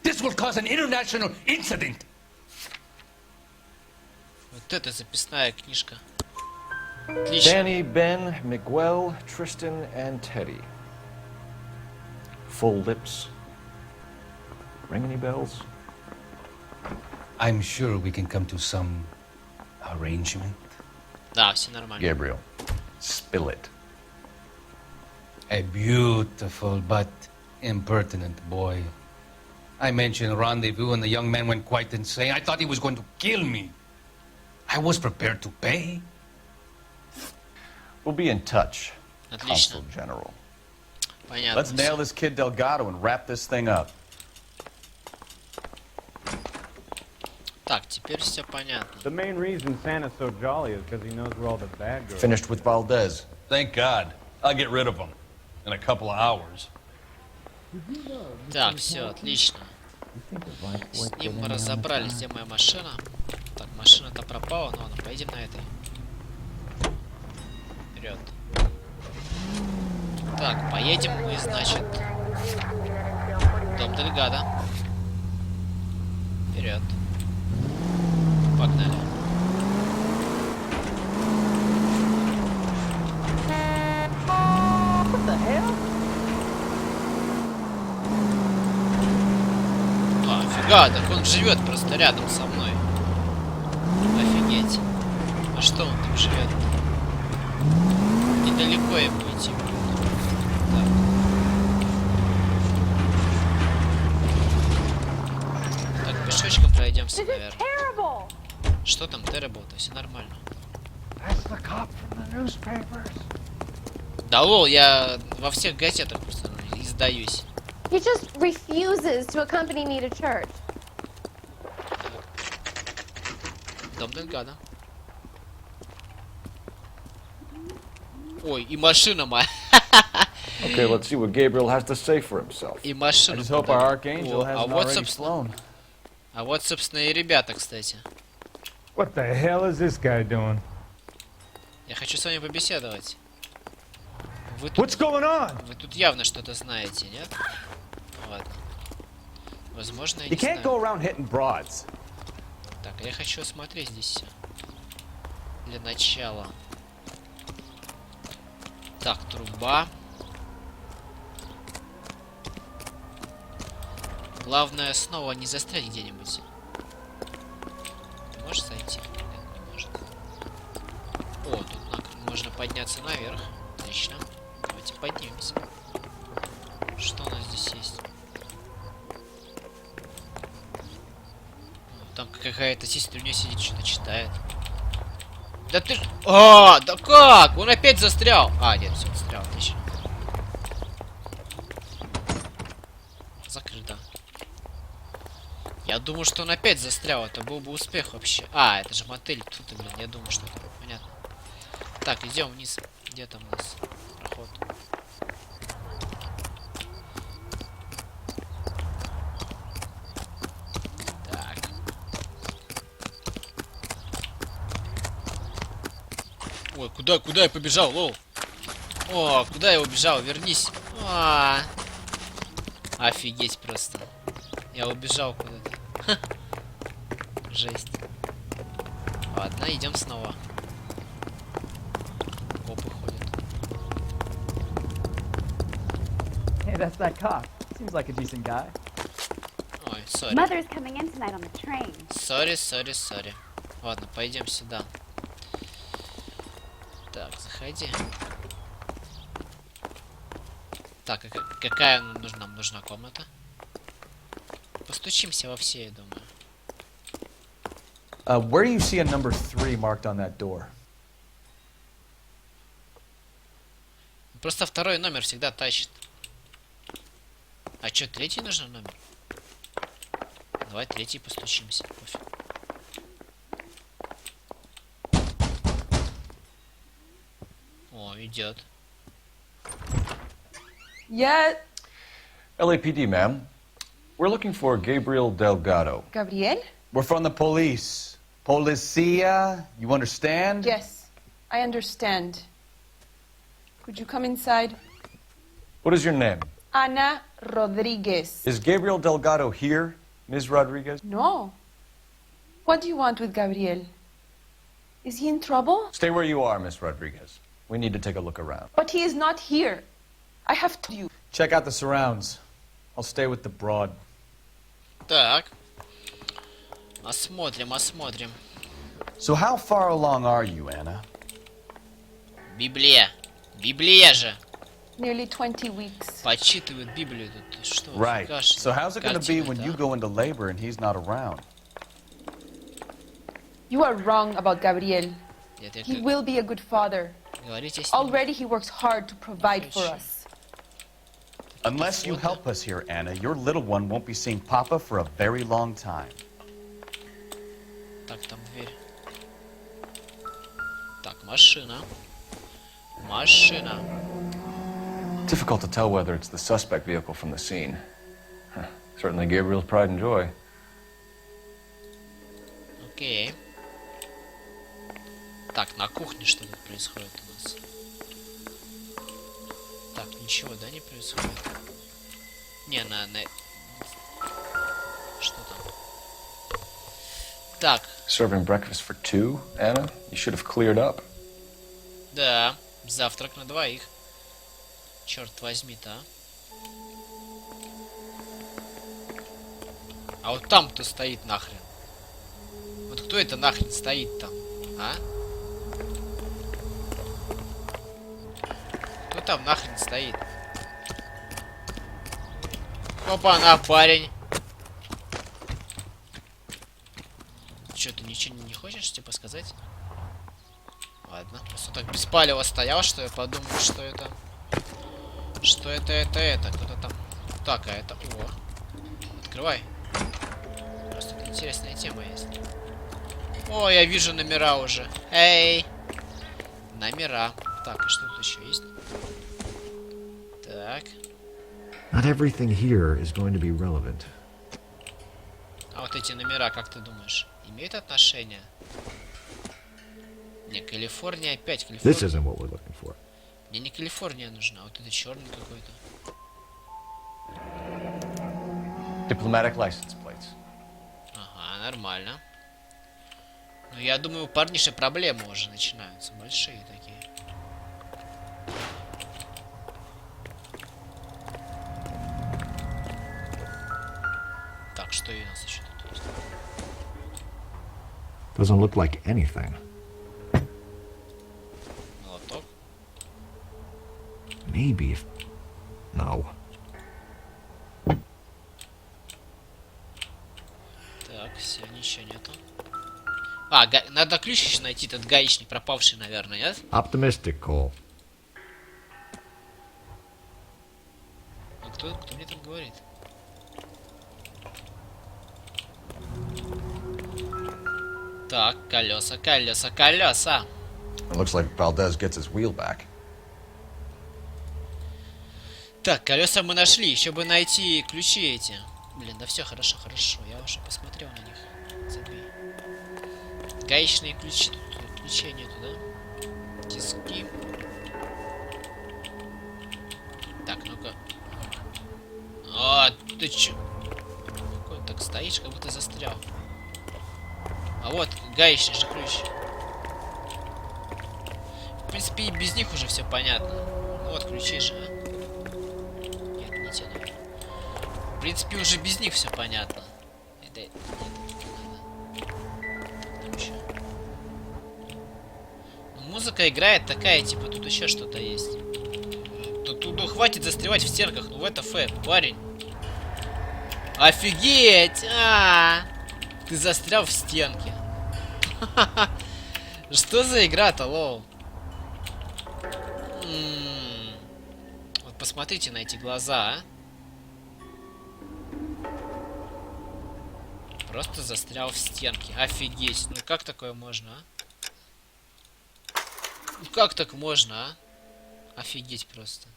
This will cause an international incident. Вот это записная книжка. Отлично. Danny, Ben, Miguel, Tristan, and Teddy. Full lips. Ring any bells? I'm sure we can come to some arrangement. Да, все нормально. Gabriel, spill it. A beautiful but impertinent boy. I mentioned rendezvous and the young man went quite insane. I thought he was going to kill me. I was prepared to pay. We'll be in touch, Отлично. Consul General. Понятно. Let's nail this kid Delgado and wrap this thing up. Так, теперь все понятно. The main reason Santa's so jolly is because he knows where all the bad girls. Finished with Valdez. Thank God. I'll get rid of him in a couple of hours. Так, все, отлично. С ним мы разобрались, где моя машина. Так, машина-то пропала, ну ладно, поедем на этой. Вперед. Так, поедем мы, значит, дом Дельгадо. Вперед. Погнали. А, офига, так он живет просто рядом со мной. Офигеть. А что он там живет? Недалеко ему идти будет. Так, пешочком пройдемся, наверное. Что там terrible? То все нормально. Да лол, я во всех газетах просто издаюсь. He just refuses to accompany me to church. Дом Дельгадо. Ой, и машина моя. Okay, let's see what Gabriel has to say for himself. И машина. I just hope our archangel О, hasn't already flown. А вот, собственно, и ребята, кстати. What the hell is this guy doing? Я хочу с вами побеседовать. Вы тут, What's going on? вы тут явно что-то знаете, нет? Ладно. Возможно, я You не can't знаю. go around hitting broads. Так, я хочу осмотреть здесь все. Для начала. Так, труба. Главное снова не застрять где-нибудь. Ты можешь зайти? Нет, не может. О, тут можно подняться наверх. Отлично. Давайте поднимемся. Что у нас здесь есть? О, там какая-то сестрюня сидит, что-то читает. Да ты... А, да как? Он опять застрял. А, нет, все, застрял, отлично. Закрыто. Я думаю, что он опять застрял. Это был бы успех вообще. А, это же мотель. Тут, блин, я думаю, что это понятно. Так, идем вниз. Где там у нас проход? Так. Ой, куда я побежал, лол? О, куда я убежал? Вернись. Офигеть просто. Я убежал куда-то. Жесть. Ладно, идем снова. Копы ходят. Hey, that's that cop. Seems like a decent guy. Ой, сори. Mother's coming in tonight on the train. Сори. Ладно, пойдем сюда. Так, заходи. Так, какая нам нужна комната? Постучимся во все, я думаю. Where do you see a number 3 marked on that door? Просто второй номер всегда тащит. А чё, третий нужен номер? Давай третий постучимся. Пофиг. О, идет. Yeah. LAPD, ma'am. We're looking for Gabriel Delgado. Gabriel? We're from the police. Policia, you understand? Yes, I understand. Could you come inside? What is your name? Ana Rodriguez. Is Gabriel Delgado here, Ms. Rodriguez? No. What do you want with Gabriel? Is he in trouble? Stay where you are, Ms. Rodriguez. We need to take a look around. But he is not here. I have told you. Check out the surrounds. I'll stay with the broad. Так. Осмотрим. So how far along are you, Anna? Библия же. Nearly 20 weeks. Подсчитывает Библию тут. Что? Right. Фигаш, So how's it going to be картина-то, when а? you go into labor and he's not around? You are wrong about Gabriel. Нет, я He will be a good father. говорите с ним. Already he works hard to provide for us. Unless you help us here, Anna, your little one won't be seeing Papa for a very long time. Так, там дверь. Так, машина. Машина. Difficult to tell whether it's the suspect vehicle from the scene. Certainly Gabriel's pride and joy. Окей. Так, на кухне что тут происходит у нас? Так, ничего, да, не происходит? Не, Что там? Так. Serving breakfast for two, Anna? You should have cleared up. Да, завтрак на двоих. Черт возьми-то, а. А вот там кто стоит нахрен? Вот кто это нахрен стоит там, а? Кто там нахрен стоит? Опа-на, парень. Чё, ты ничего не хочешь, типа, сказать? Ладно, просто так беспалево стоял, что я подумал, что это... Что это, кто-то там... Так, а это... О, открывай. Просто тут интересная тема есть. О, я вижу номера уже. Эй! Номера. Так, и что тут еще есть? Так. Not everything here is going to be relevant. А вот эти номера, как ты думаешь, имеют отношение? Не, Калифорния опять, Калифорния. This isn't what we're looking for. Мне не Калифорния нужна, а вот это черный какой-то. Diplomatic license plates. Ага, нормально. Ну, я думаю, у парниша проблемы уже начинаются. Большие такие. Так, что и у нас еще тут есть? Doesn't look like anything. Молоток. Maybe if... No. Так, все, ничего нету. А, надо ключ еще найти, этот гаечник пропавший, наверное, нет? Optimistic, Cole. А кто мне там говорит? Так, колеса, колеса, колеса. It looks like Valdez gets his wheel back. Так, колеса мы нашли, еще бы найти ключи эти. Блин, да все хорошо, хорошо, я уже посмотрел на них. Забей. Гаечные ключи, тут ключей нету, да? Тиски. Так, ну-ка. А, ты чё? Какой так стоишь, как будто застрял. А вот, гаечный же ключ. В принципе, и без них уже все понятно. Ну, вот ключи же, а. Нет, не те, наверное. В принципе, уже без них все понятно. Это... Нет, не надо. Там еще. Ну, музыка играет такая, типа, тут еще что-то есть. Тут ну, хватит застревать в стенках. Ну, в это парень. Офигеть! Ты застрял в стенке. Что за игра-то, лоу? Вот посмотрите на эти глаза, а. Просто застрял в стенке. Офигеть. Ну как такое можно, а? Ну как так можно, а? Офигеть просто.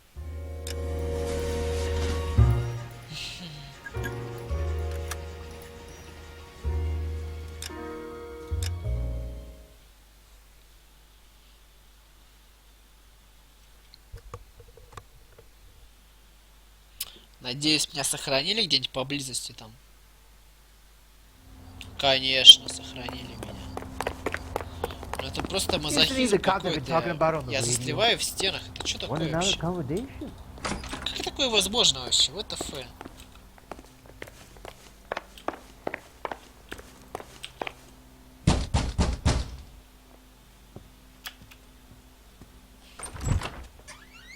Надеюсь, меня сохранили где-нибудь поблизости там. Конечно, сохранили меня. Но это просто мазохизм какой-то. Я застреваю в стенах. Это что такое вообще? Как такое возможно вообще? What the fuck?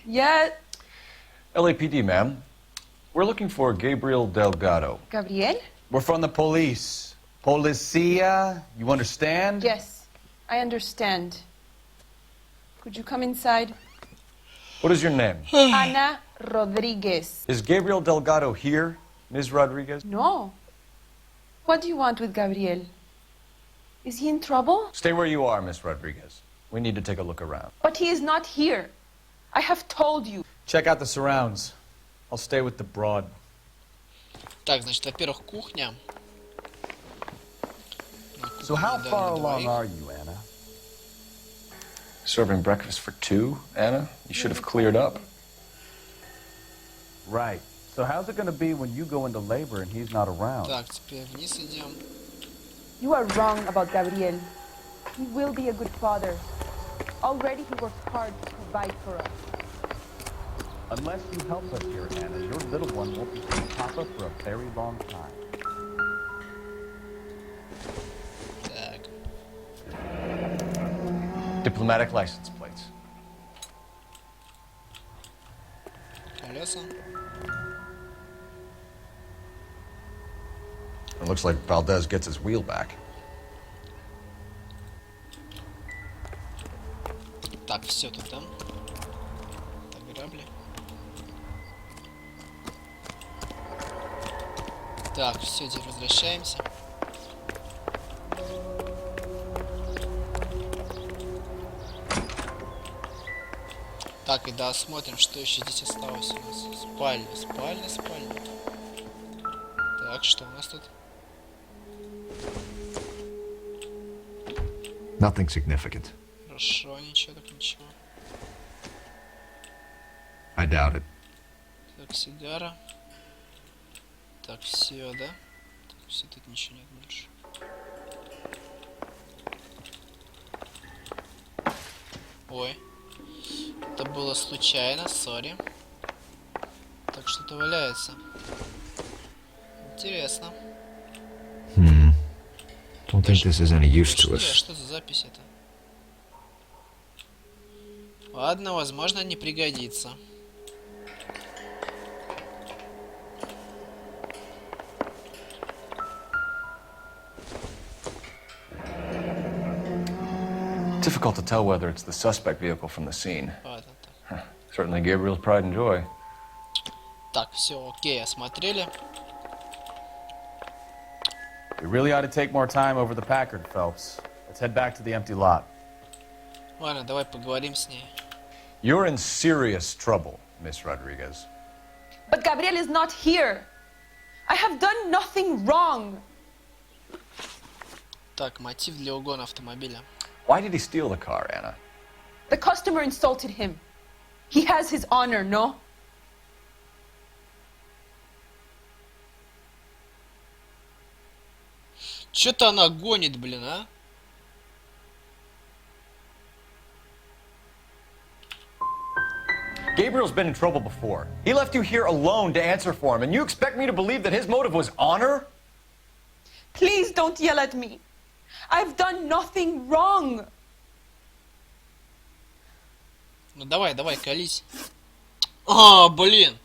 Yeah. LAPD, ma'am. We're looking for Gabriel Delgado. Gabriel? We're from the police. Policia, you understand? Yes, I understand. Could you come inside? What is your name? Ana Rodriguez. Is Gabriel Delgado here, Ms. Rodriguez? No. What do you want with Gabriel? Is he in trouble? Stay where you are, Miss Rodriguez. We need to take a look around. But he is not here. I have told you. Check out the surrounds. I'll stay with the broad. Так, значит, во-первых, кухня. So how far along are you, Anna? Serving breakfast for two, Anna? You should have cleared up. Right. So how's it going to be when you go into labor and he's not around? Так, теперь вниз идем. You are wrong about Gabriel. He will be a good father. Already he worked hard to provide for us. Unless you help us here, Anna, your little one won't be seeing Papa for a very long time. Так. Diplomatic license plates. Колеса. It looks like Valdez gets his wheel back. Так, все тут там. Так, грабли. Так, все, теперь возвращаемся. Так, и да, смотрим, что еще здесь осталось у нас. Спальня, спальня, спальня. Так, что у нас тут? Nothing significant. Хорошо, ничего, так ничего. I doubt it. Так, сигара. Так, все, да? Так, все, тут ничего нет больше. Ой. Это было случайно, сори. Так, что-то валяется. Интересно. Don't think this is any use to us. Что за запись это? Ладно, возможно, не пригодится. Difficult to tell whether it's the suspect vehicle from the scene. Ладно, так. Certainly Gabriel's pride and joy. Так, все, окей, осмотрели. We really ought to take more time over the Packard, Phelps. Let's head back to the empty lot. Ладно, давай поговорим с ней. You're in serious trouble, Miss Rodriguez. But Gabriel is not here. I have done nothing wrong. Так, мотив для угона автомобиля. Why did he steal the car, Anna? The customer insulted him. He has his honor, no? Чё-то она гонит, блин, а? Gabriel's been in trouble before. He left you here alone to answer for him, and you expect me to believe that his motive was honor? Please don't yell at me. I've done nothing wrong. Ну давай, давай, колись. А, блин.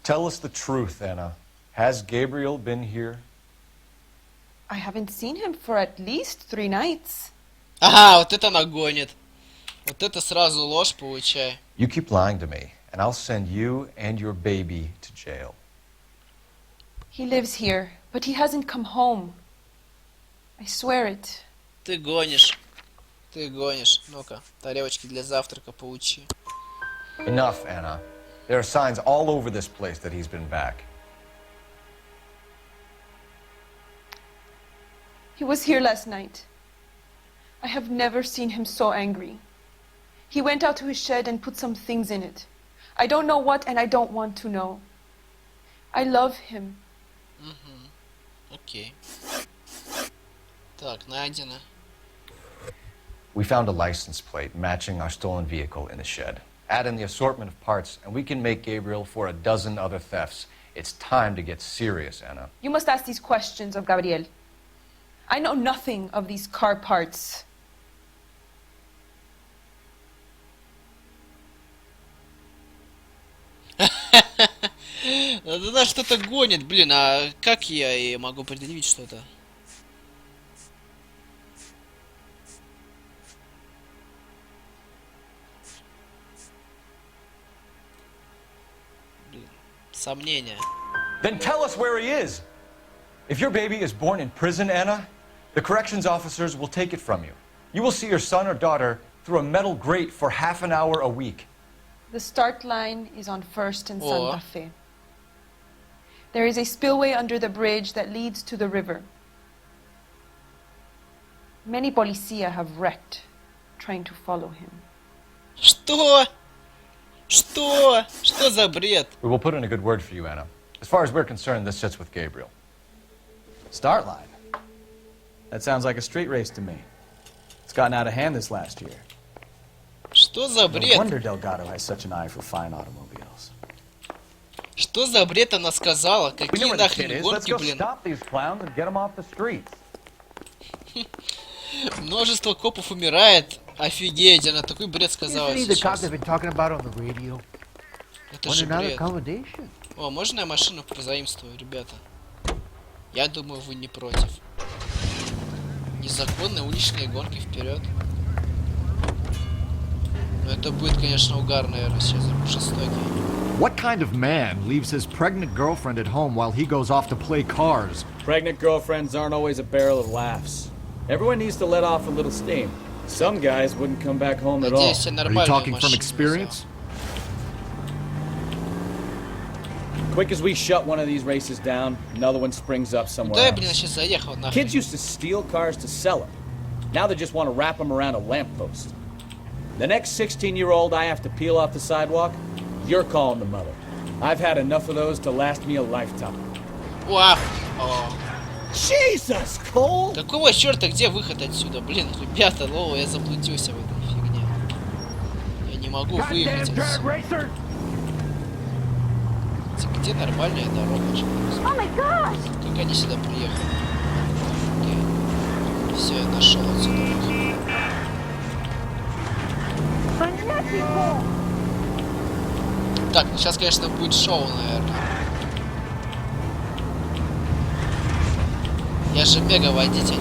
Tell us the truth, Anna. Has Gabriel been here? I haven't seen him for at least 3 nights. Ага, вот это она гонит. Вот это сразу ложь, получай. You keep lying to me, and I'll send you and your baby to jail. He lives here, but he hasn't come home. I swear it. Ты гонишь. Ты гонишь. Ну-ка, тарелочки для завтрака получи. Enough, Anna. There are signs all over this place that he's been back. He was here last night. I have never seen him so angry. He went out to his shed and put some things in it. I don't know what, and I don't want to know. I love him. Окей. Так, найдено. We found a license plate matching our stolen vehicle in the shed. Add in the assortment of parts, and we can make Gabriel for a dozen other thefts. It's time to get serious, Anna. You must ask these questions of Gabriel. I know nothing of these car parts. Ну Она что-то гонит, блин, а как я и могу предъявить что-то? Блин, сомнения. Then tell us where he is. If your baby is born in prison, Anna, the corrections officers will take it from you. You will see your son or daughter through a metal grate for half an hour a week. The start line is on 1st and Santa Fe. There is a spillway under the bridge that leads to the river. Many policia have wrecked trying to follow him. Что? Что? Что за бред? We will put in a good word for you, Anna. As far as we're concerned, this sits with Gabriel. Start line? That sounds like a street race to me. It's gotten out of hand this last year. Что за бред? No wonder Delgado has such an eye for fine automobiles. Что за бред она сказала? Какие нахрен гонки, блин? Множество копов умирает. Офигеть, она такой бред сказала сейчас. Это же бред. О, можно я машину позаимствую, ребята? Я думаю, вы не против. Незаконные уличные гонки вперед. Но это будет, конечно, угар, наверное, сейчас жестокий. What kind of man leaves his pregnant girlfriend at home while he goes off to play cars? Pregnant girlfriends aren't always a barrel of laughs. Everyone needs to let off a little steam. Some guys wouldn't come back home at all. Are you talking from experience? Quick as we shut one of these races down, another one springs up somewhere else. Kids used to steal cars to sell them. Now they just want to wrap them around a lamppost. The next 16-year-old I have to peel off the sidewalk, you're calling the mother. I've had enough of those to last me a lifetime. Вау! Jesus, Cole! Какого черта, где выход отсюда? Блин, ребята, лоу, я заблудился в этой фигне. Я не могу выехать отсюда. Где нормальная дорога? Как они сюда приехали? Все, я нашел отсюда выход. Так, ну сейчас, конечно, будет шоу, наверное. Я же мега-водитель.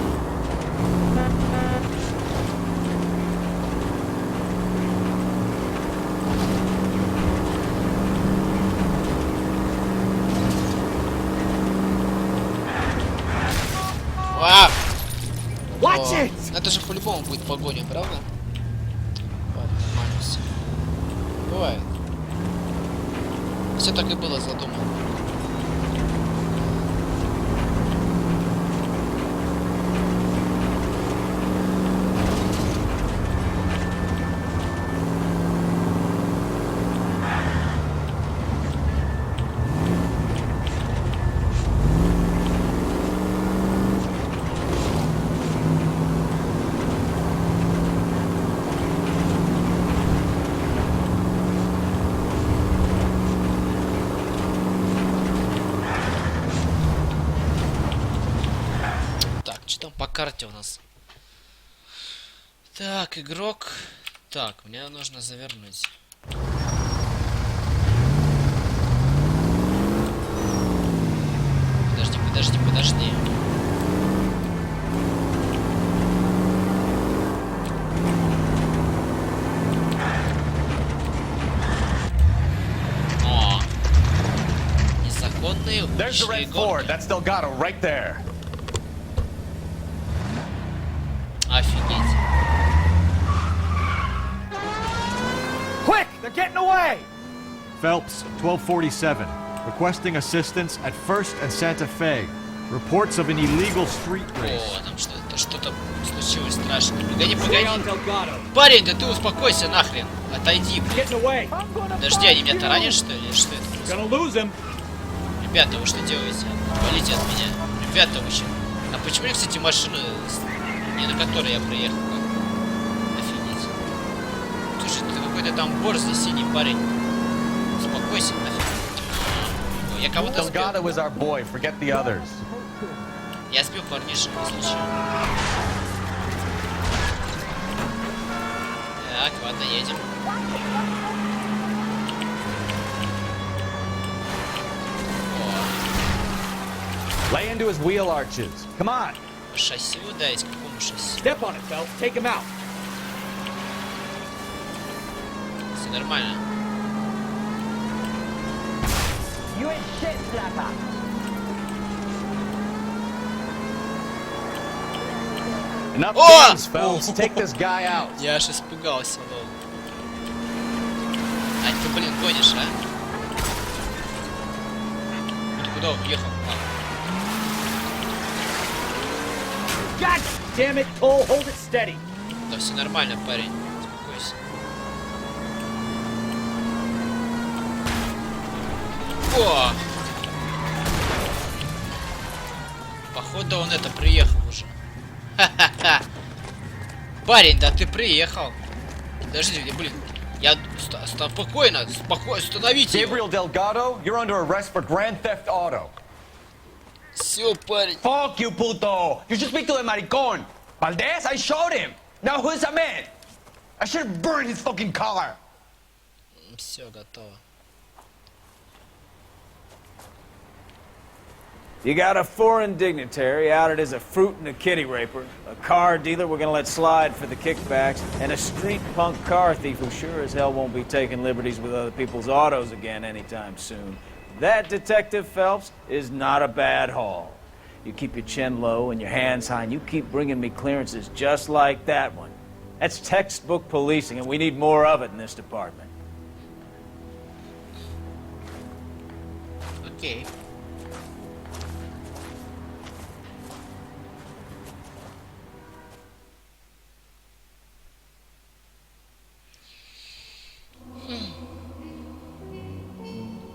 Watch it! Это же по-любому будет погоня, правда? Ладно, нормально все. Бывает. Все так и было задумано. По карте у нас. Так, игрок. Так, мне нужно завернуть. Подожди. О! Незаконные уличные гонки. That's Delgado right there. Офигеть. Quick! They're getting away! Phelps, 1247. Requesting assistance at 1st and Santa Fe. Reports of an illegal street race. О, там что-то случилось страшное. Погоди. Парень, да ты успокойся нахрен. Отойди, блин. Подожди, они меня таранят, что ли? Что это? Ребята, вы что делаете? Валите от меня. Ребята, вы что? А почему, кстати, машины, не на которой я приехал? Офигеть. Слушай, ты какой-то там борзый синий парень. Успокойся, нафиг. Я кого-то сбил. Я сбил парнишек, если что. Так, ладно, едем. О, Lay into his wheel arches. Come on. Шасси ударить? Какому шасси? Step on it, Phelps. Take him out. Все нормально. You ain't shit, Slapper. Enough О! games, Phelps. Take this guy out. Я аж испугался, лол. Ань, ты, блин, гонишь, а? Ты куда уехал? God damn it, Cole, hold it steady. Да все нормально, парень. Успокойся. О! Походу он это приехал уже. Ха-ха-ха. Парень, да ты приехал. Подожди, блин. Я... Спокойно, спокойно, остановите его. Gabriel Delgado, you're under arrest for grand theft auto. Все, парень. Fuck you, puto. You should speak to the maricon. Valdez, I showed him. Now who's the man? I should have burned his fucking car. Все, готово. You got a foreign dignitary outed as a fruit and a kitty raper, a car dealer we're gonna let slide for the kickbacks, and a street punk car thief who sure as hell won't be taking liberties with other people's autos again anytime soon. That, Detective Phelps, is not a bad haul. You keep your chin low and your hands high, and you keep bringing me clearances just like that one. That's textbook policing, and we need more of it in this department. Okay.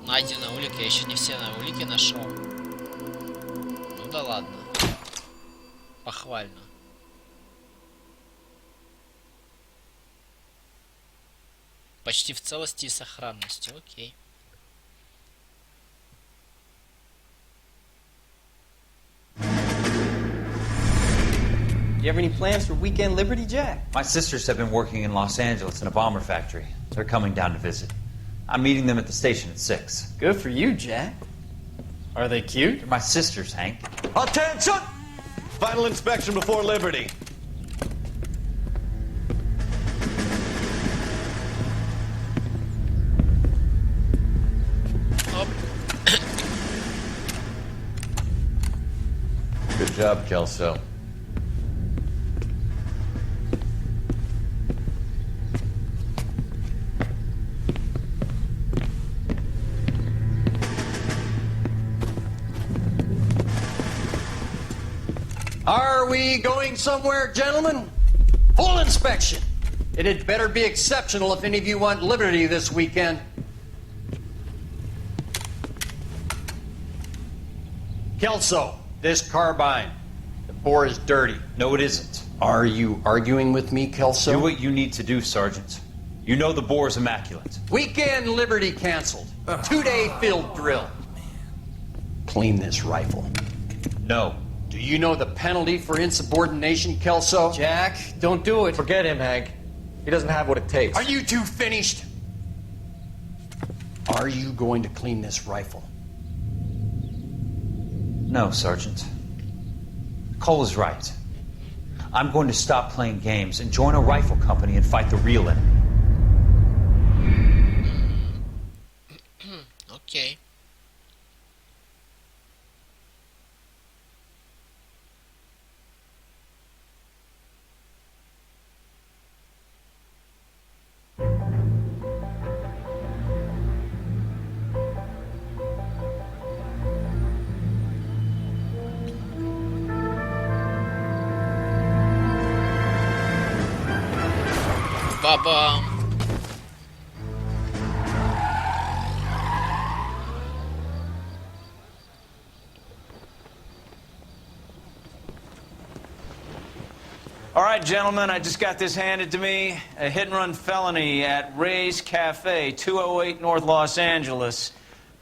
Найдена улика, я еще не все на улики нашел. Ну да ладно. Похвально. Почти в целости и сохранности, окей. You have any plans for weekend Liberty, Jack? My sisters have been working in Los Angeles in a bomber factory. They're coming down to visit. I'm meeting them at the station at 6. Good for you, Jack. Are they cute? They're my sisters, Hank. Attention! Final inspection before Liberty. Good job, Kelso. Are we going somewhere, gentlemen? Full inspection. It had better be exceptional if any of you want liberty this weekend. Kelso, this carbine. The bore is dirty. No, it isn't. Are you arguing with me, Kelso? Do what you need to do, Sergeant. You know the bore is immaculate. Weekend liberty canceled. 2-day field drill. Clean this rifle. No. Do you know the penalty for insubordination, Kelso? Jack, don't do it. Forget him, Hank. He doesn't have what it takes. Are you two finished? Are you going to clean this rifle? No, Sergeant. Cole is right. I'm going to stop playing games and join a rifle company and fight the real enemy. Okay. Ба-бам. All right, gentlemen, I just got this handed to me. A hit-and-run felony at Ray's Cafe, 208 North Los Angeles.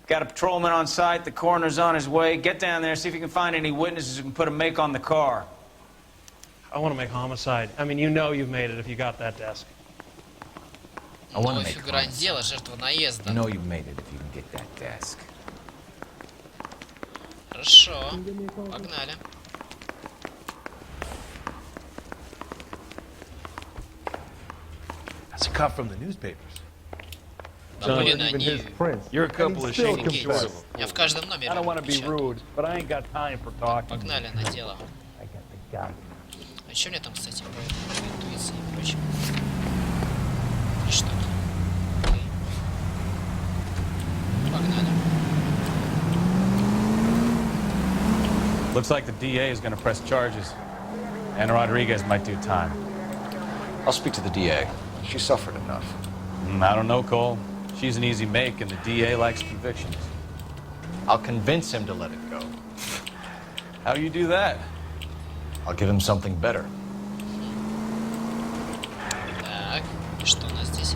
Got a patrolman on site. The coroner's on his way. Get down there, see if you can find any witnesses who can put a make on the car. I want to make homicide. I mean, you know you've made it if you got that desk. I want to Ну, make фигура дела, жертва наезда. You know you made it if you can get that desk. Хорошо. Погнали. That's a cut from the newspapers. Да, блин, они... You're a couple of shades Офигеть. short of him. Я в каждом номере. I don't want to be печатаю. rude, but I ain't got time for talking. Погнали на дело. I got the gun. А что мне там, кстати, по интуиции и прочему? 3 штуки. Окей. Погнали. Looks like the DA is going to press charges. And Rodriguez might do time. I'll speak to the DA. She suffered enough. I don't know, Cole. She's an easy make, and the DA likes convictions. I'll convince him to let it go. How do you do that? I'll give him something better. Так, что у нас здесь?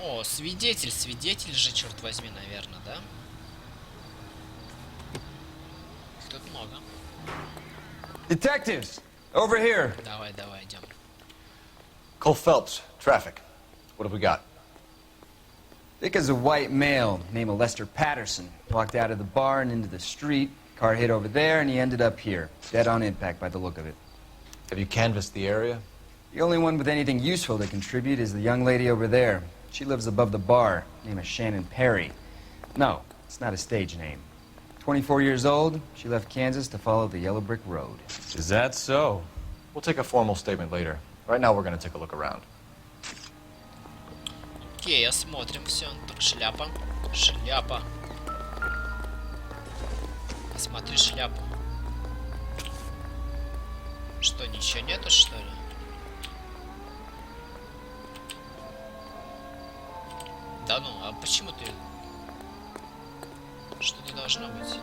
О, свидетель, свидетель же, черт возьми, наверное, да? Тут много. Detectives, over here. Давай, давай, идем. Cole Phelps, traffic. What have we got? Thick as a white male named Lester Patterson. Walked out of the bar and into the street. Car hit over there, and he ended up here. Dead on impact by the look of it. Have you canvassed the area? The only one with anything useful to contribute is the young lady over there. She lives above the bar. Name is Shannon Perry. No, it's not a stage name. 24 years old, she left Kansas to follow the Yellow Brick Road. Is that so? We'll take a formal statement later. Right now, we're going to take a look around. Окей, осмотрим все. Так, шляпа. Шляпа. Посмотри шляпу. Что, ничего нету, что ли? Да ну, а почему ты... Что-то должно быть.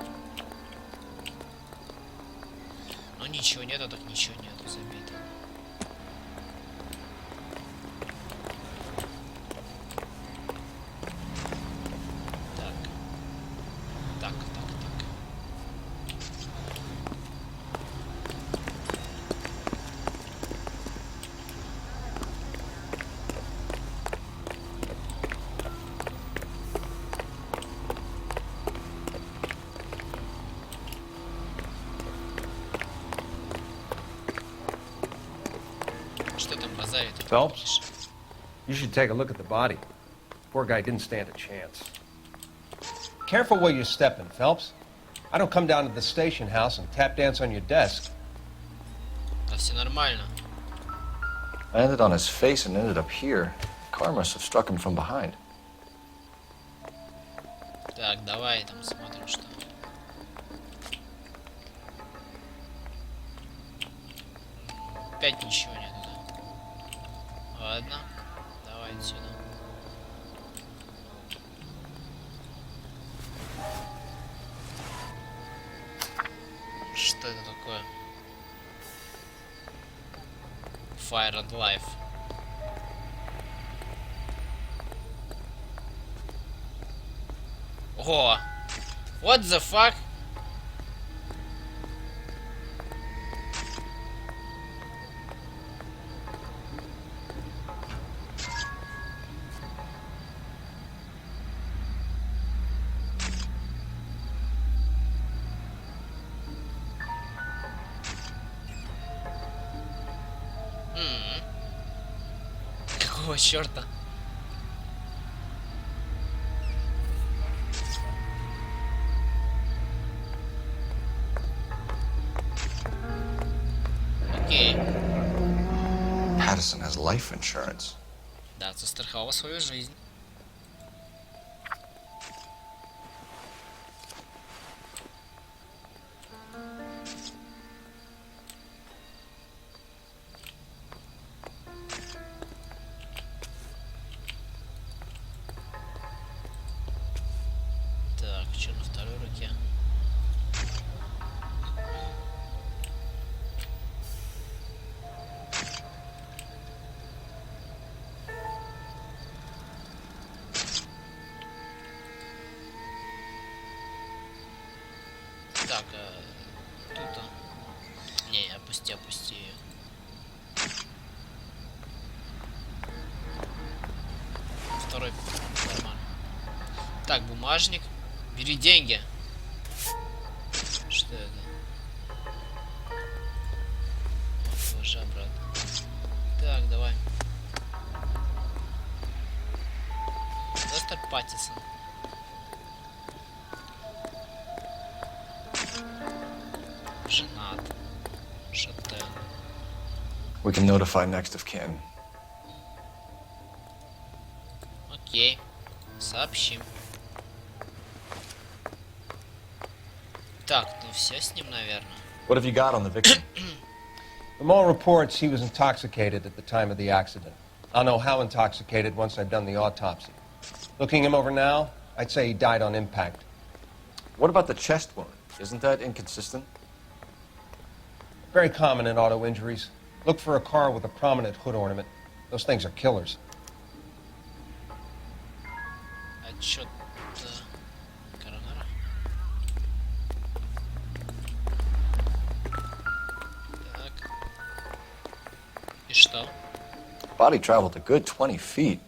Ну ничего нету, так ничего нету, забито. Так. Так, так, так. Что там базарит? Phelps, you should take a look at the body. Poor guy didn't stand a chance. Careful where you're stepping, Phelps. I don't come down to the station house and tap dance on your desk. Да все нормально. I ended on his face and ended up here. Car must have struck him from behind. Так, давай там смотрим, что. Опять ничего нету, да? Ладно, давай отсюда. Что это такое? Fire and Life. О! What the fuck? Какого черта? Окей. Patterson has life insurance. Да, застраховал свою жизнь. Так, что на второй руке? Так, тут... Не, опусти. Второй карман. Так, бумажник. Бери деньги. Что это? Положи обратно. Так, давай. Доктор Паттисон. Женат. Шатен. We can notify next of kin. Окей. Сообщим. Так, ну все с ним, наверное. What have you got on the victim? From all reports, he was intoxicated at the time of the accident. I'll know how intoxicated once I've done the autopsy. Looking him over now, I'd say he died on impact. What about the chest wound? Isn't that inconsistent? Very common in auto injuries. Look for a car with a prominent hood ornament. Those things are killers. Отчет коронера. Так. И что? Body traveled a good 20 feet.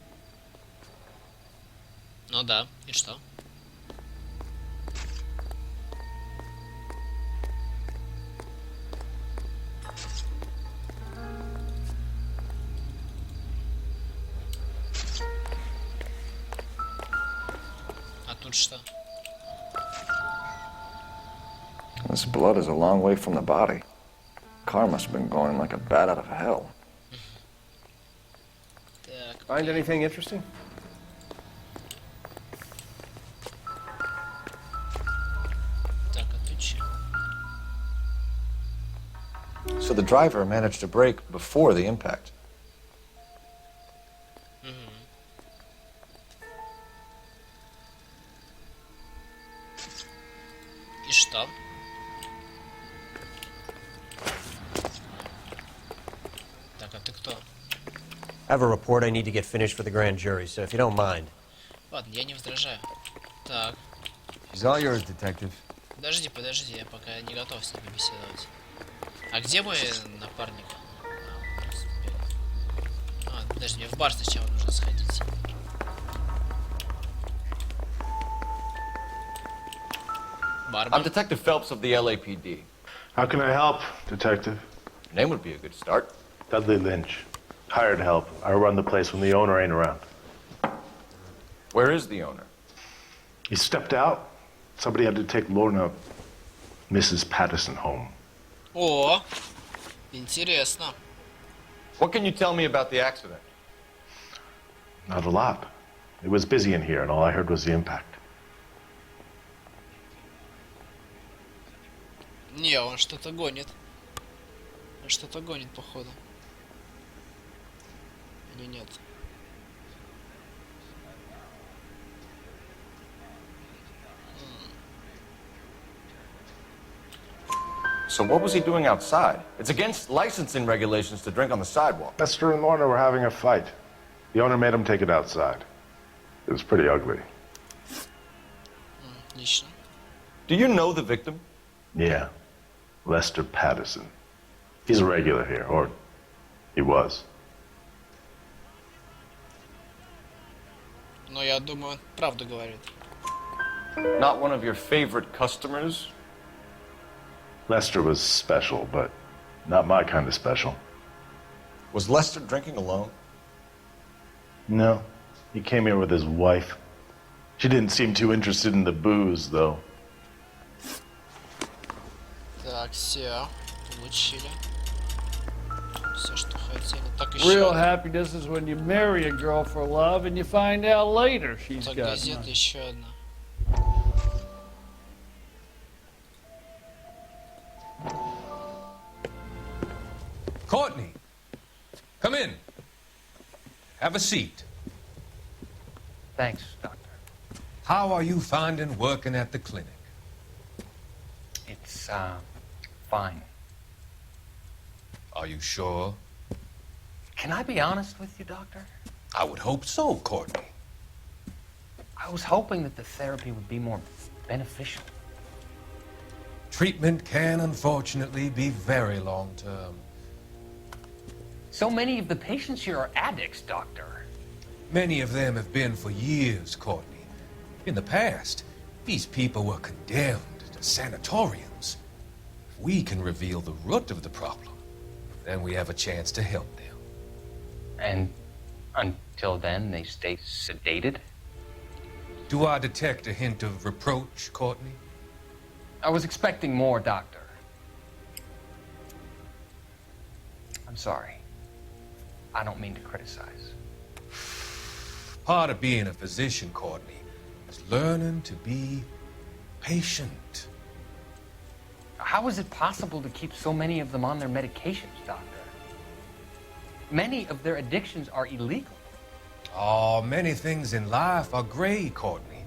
Ну да, и что? А тут что? This blood is a long way from the body. Car must have been going like a bat out of hell. Find anything interesting? Так, а тут что? So the driver managed to brake before the impact. И что? Так, а ты кто? I have a report I need to get finished for the grand jury, so if you don't mind. Ладно, я не возражаю. Так. She's all yours, detective. Подожди, я пока не готов с ними беседовать. А где мой напарник? Подожди, мне в бар сначала нужно сходить. I'm Detective Phelps of the LAPD. How can I help, Detective? Your name would be a good start. Dudley Lynch. Hired help. I run the place when the owner ain't around. Where is the owner? He stepped out. Somebody had to take Lorna, Mrs. Patterson, home. О, интересно. What can you tell me about the accident? Not a lot. It was busy in here, and all I heard was the impact. Не, он что-то гонит. Он что-то гонит, походу. Или нет? So what was he doing outside? It's against licensing regulations to drink on the sidewalk. Lester and Lorna were having a fight. The owner made him take it outside. It was pretty ugly. Отлично. Do you know the victim? Yeah. Lester Patterson. He's a regular here, or he was. Но я думаю, он правду говорит. Not one of your favorite customers? Lester was special, but not my kind of special. Was Lester drinking alone? No. He came here with his wife. She didn't seem too interested in the booze, though. Так, все. Получили. Все, что хотели. Так, еще. Real happiness is when you marry a girl for love and you find out later she's Так, got газета money. еще одна. Courtney, come in. Have a seat. Thanks, Doctor. How are you finding working at the clinic? It's, fine. Are you sure? Can I be honest with you, Doctor? I would hope so, Courtney. I was hoping that the therapy would be more beneficial. Treatment can, unfortunately, be very long-term. So many of the patients here are addicts, Doctor. Many of them have been for years, Courtney. In the past, these people were condemned to sanatoriums. If we can reveal the root of the problem, then we have a chance to help them. And until then, they stay sedated? Do I detect a hint of reproach, Courtney? I was expecting more, Doctor. I'm sorry. I don't mean to criticize. Part of being a physician, Courtney, is learning to be patient. How is it possible to keep so many of them on their medications, Doctor? Many of their addictions are illegal. Oh, many things in life are gray, Courtney.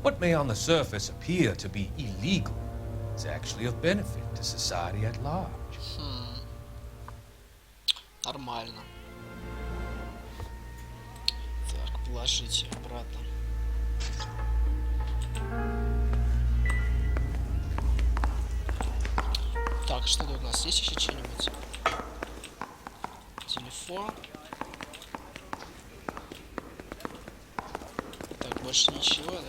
What may on the surface appear to be illegal is actually of benefit to society at large. Нормально. Так, положите обратно. Так, что тут у нас? Есть еще что-нибудь? Телефон. Так, больше ничего, да?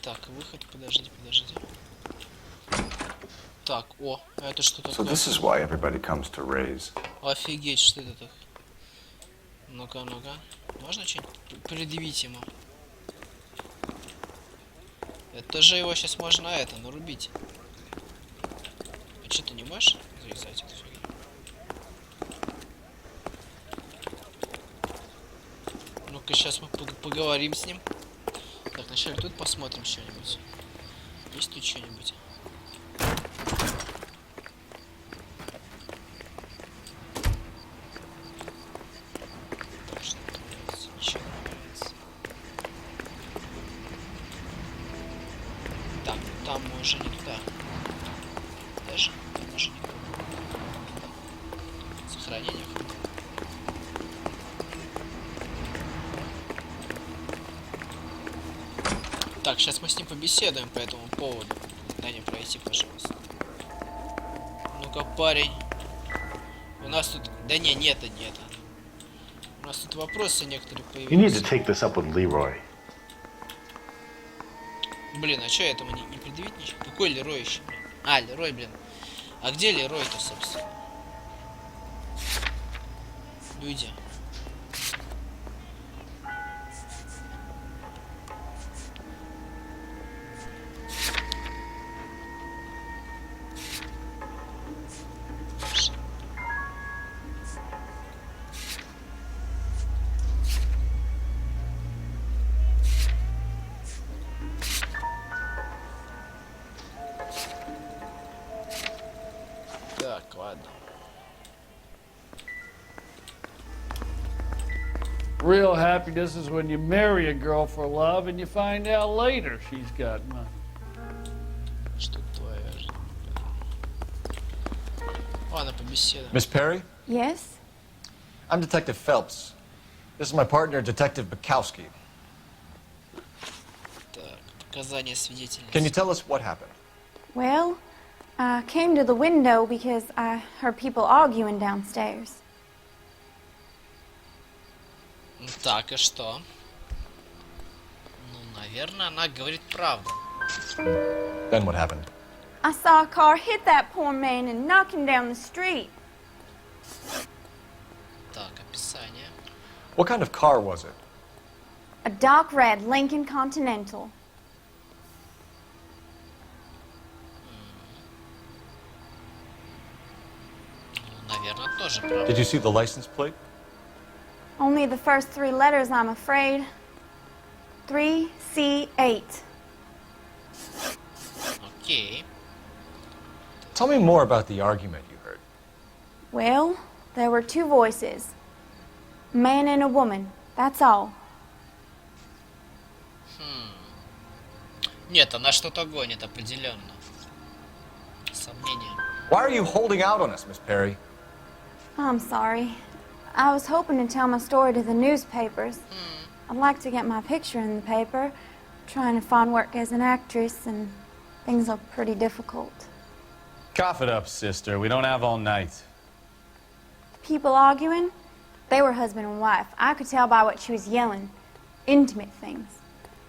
Так, выход, подожди. Так, о, а это что такое? So this is why everybody comes to raise. Офигеть, что это так? Ну-ка. Можно что-нибудь предъявить ему? Это же его сейчас можно нарубить. А что ты не можешь завязать эту фигню? Ну-ка, сейчас мы поговорим с ним. Так, вначале тут посмотрим что-нибудь. Есть тут что-нибудь? Уже не туда. Даже там уже не туда. Сохранение. Так, сейчас мы с ним побеседуем по этому поводу. Дай мне пройти, пожалуйста. Ну-ка, парень. У нас тут... Да нет. У нас тут вопросы некоторые You need появились. to take this up with Leroy. Блин, а что этому не предъявить ничего? Какой Лерой еще? А, Лерой, блин. А где Лерой-то, собственно? Люди. Так, ладно. Real happiness is when you marry a girl for love and you find out later she's got money. Что твоя жизнь? Ладно, побеседуем. Miss Perry? Yes? I'm Detective Phelps. This is my partner, Detective Bukowski. Так, показания свидетельницы. Can you tell us what happened? Well, I came to the window because I heard people arguing downstairs. Так, и что? Ну, наверное, она говорит правду. Then what happened? I saw a car hit that poor man and knock him down the street. Так, описание. What kind of car was it? A dark red Lincoln Continental. Ну, наверное, тоже правда. Did you see the license plate? Only the first three letters, I'm afraid. 3C8. Окей. Tell me more about the argument you heard. Well, there were two voices. A man and a woman. That's all. Нет, она что-то гонит, определенно. Сомнения. Why are you holding out on us, Miss Perry? I'm sorry. I was hoping to tell my story to the newspapers. I'd like to get my picture in the paper. Trying to find work as an actress, and Things look pretty difficult. Cough it up, sister. We don't have all night. People arguing? They were husband and wife. I could tell by what she was yelling. Intimate things.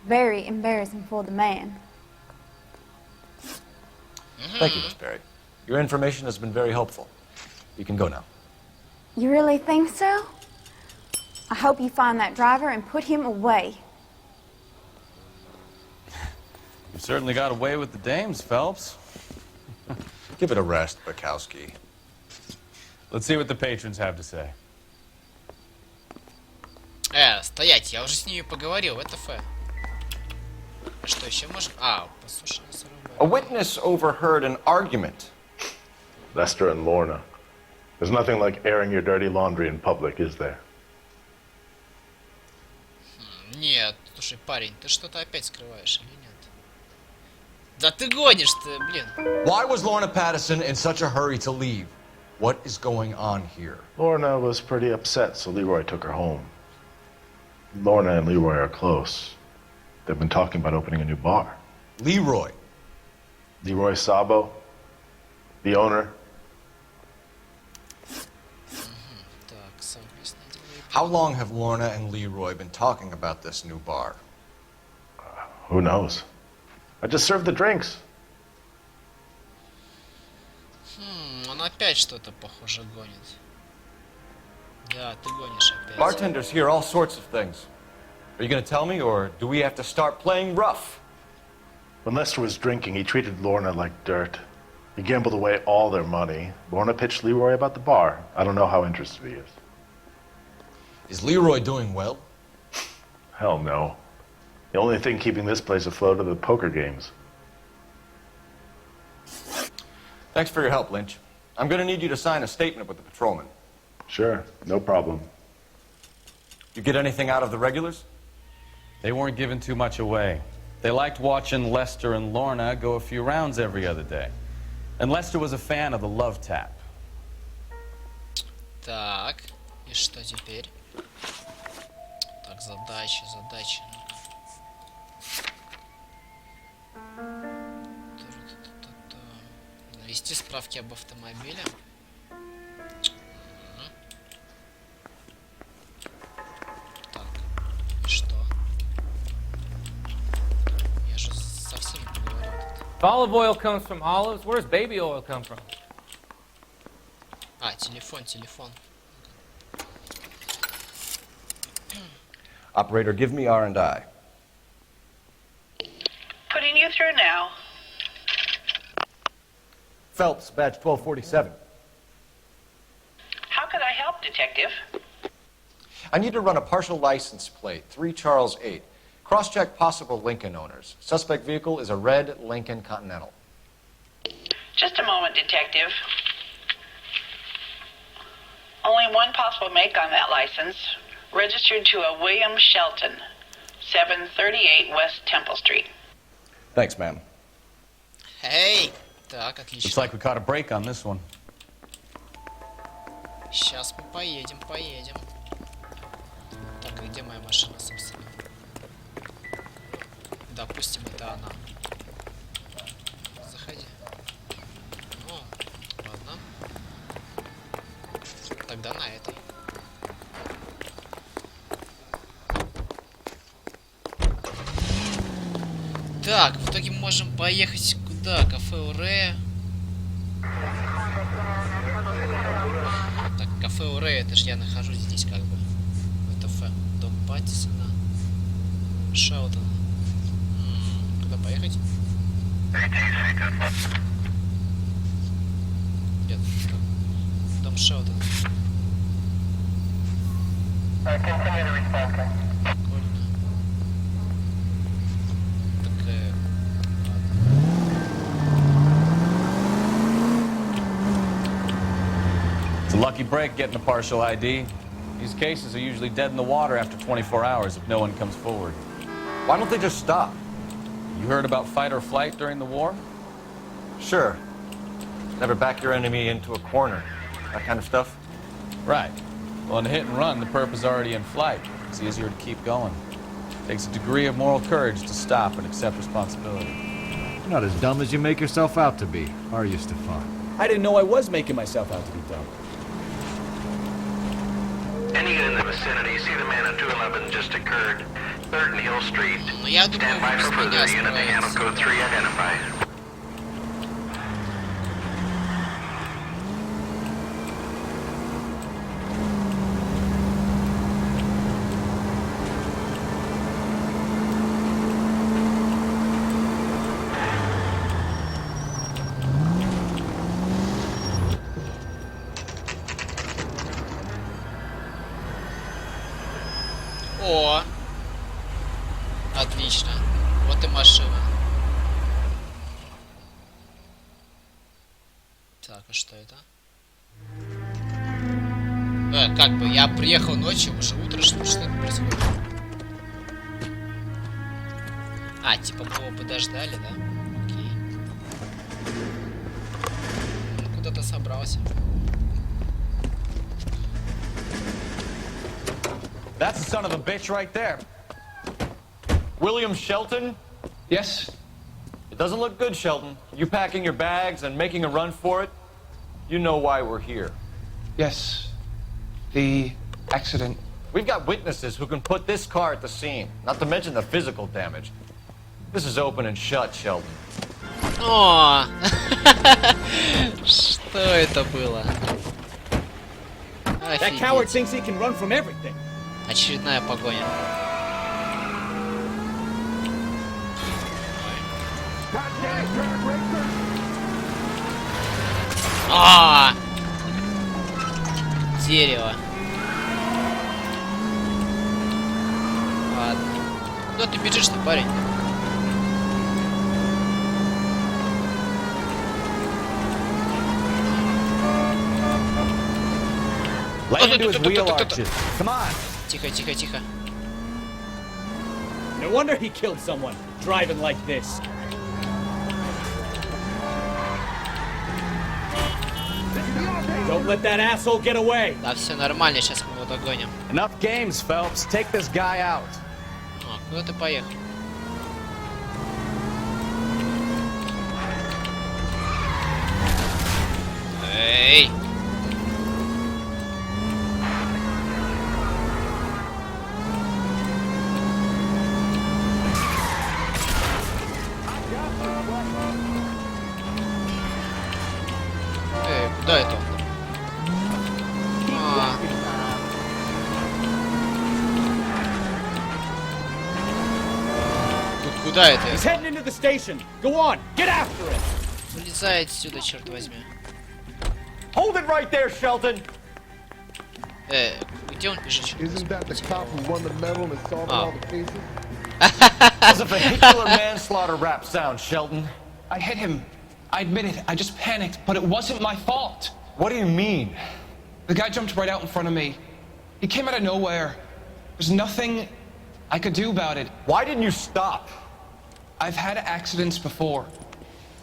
Very embarrassing for the man. Thank you, Miss Perry. Your information has been very helpful. You can go now. You really think so? I hope you find that driver and put him away. You've certainly got away with the dames, Phelps. Give it a rest, Bukowski. Let's see what the patrons have to say. Стоять, я уже с ними поговорил, это Ф. Что еще можно? Послушай нас. A witness overheard an argument. Lester and Lorna. There's nothing like airing your dirty laundry in public, is there? Нет, слушай, парень, ты что-то опять скрываешь или нет? Да ты гонишь ты, блин. Why was Lorna Patterson in such a hurry to leave? What is going on here? Lorna was pretty upset, so Leroy took her home. Lorna and Leroy are close. They've been talking about opening a new bar. Leroy? Leroy Sabo, the owner. How long have Lorna and Leroy been talking about this new bar? Who knows? I just served the drinks. Он опять что-то, похоже, гонит. Да, ты гонишь опять. Bartenders hear all sorts of things. Are you going to tell me, or do we have to start playing rough? When Lester was drinking, he treated Lorna like dirt. He gambled away all their money. Lorna pitched Leroy about the bar. I don't know how interested he is. Is Leroy doing well? Hell no. The only thing keeping this place afloat are the poker games. Thanks for your help, Lynch. I'm going to need you to sign a statement with the patrolman. Sure, no problem. You get anything out of the regulars? They weren't giving too much away. They liked watching Lester and Lorna go a few rounds every other day. And Lester was a fan of the love tap. Так, и что теперь? Так, задача. Навести справки об автомобиле. Так, и что? Я же со всеми поговорил. If olive oil comes from olives, where does baby oil come from? Телефон. Operator, give me R&I. Putting you through now. Phelps, badge 1247. How could I help, Detective? I need to run a partial license plate, 3 Charles 8. Cross-check possible Lincoln owners. Suspect vehicle is a red Lincoln Continental. Just a moment, Detective. Only one possible make on that license. Registered to a William Shelton, 738 West Temple Street. Thanks, ma'am. Hey! Так, отлично. Looks like we caught a break on this one. Сейчас мы поедем. Так, и где моя машина, собственно? Допустим, это она. Заходи. Ну, ладно. Тогда на этой. Так, в итоге мы можем поехать куда? Кафе Уре. Так, кафе Уре, это же я нахожусь здесь как бы. Это дом Паттисона. Шелтона. Куда поехать? Нет, дом Шелтона. It's a lucky break getting a partial ID. These cases are usually dead in the water after 24 hours if no one comes forward. Why don't they just stop? You heard about fight or flight during the war? Sure. Never back your enemy into a corner. That kind of stuff? Right. Well, in a hit and run, the perp is already in flight. It's easier to keep going. Takes a degree of moral courage to stop and accept responsibility. You're not as dumb as you make yourself out to be, are you, Stefan? I didn't know I was making myself out to be dumb. Any in the vicinity, see the man at 211 just occurred. 3rd Neal Street. Stand by for further unit to handle code 3 identify. О! Отлично. Вот и машина. Так, а что это? Как бы, я приехал ночью, уже утро, что это происходит? А, типа мы его подождали, да? Окей. Он куда-то собрался. That's the son of a bitch right there. William Shelton? Yes? It doesn't look good, Shelton. You packing your bags and making a run for it? You know why we're here. Yes. The accident. We've got witnesses who can put this car at the scene, not to mention the physical damage. This is open and shut, Shelton. О! Что это было? That coward thinks he can run from everything. Очередная погоня. А! Дерево. Ладно. Куда ты бежишь-то, парень? Land into his wheel arches. Come on. Тихо, тихо, тихо. No wonder he killed someone, driving like this. Don't let that asshole get away. Да, все нормально, сейчас мы его догоним. Enough games, Phelps. Take this guy out. О, куда ты поехал? Эй! Куда это? Куда это? He's heading into the station. Go on, get after it. Вылезай отсюда, черт возьми. Hold it right there, Shelton. Где он бежит? Isn't that the cop who won the medal and solved all the cases? That's a vehicular manslaughter rap sound, Shelton. I hit him. I admit it. I just panicked, but it wasn't my fault. What do you mean? The guy jumped right out in front of me. He came out of nowhere. There's nothing I could do about it. Why didn't you stop? I've had accidents before.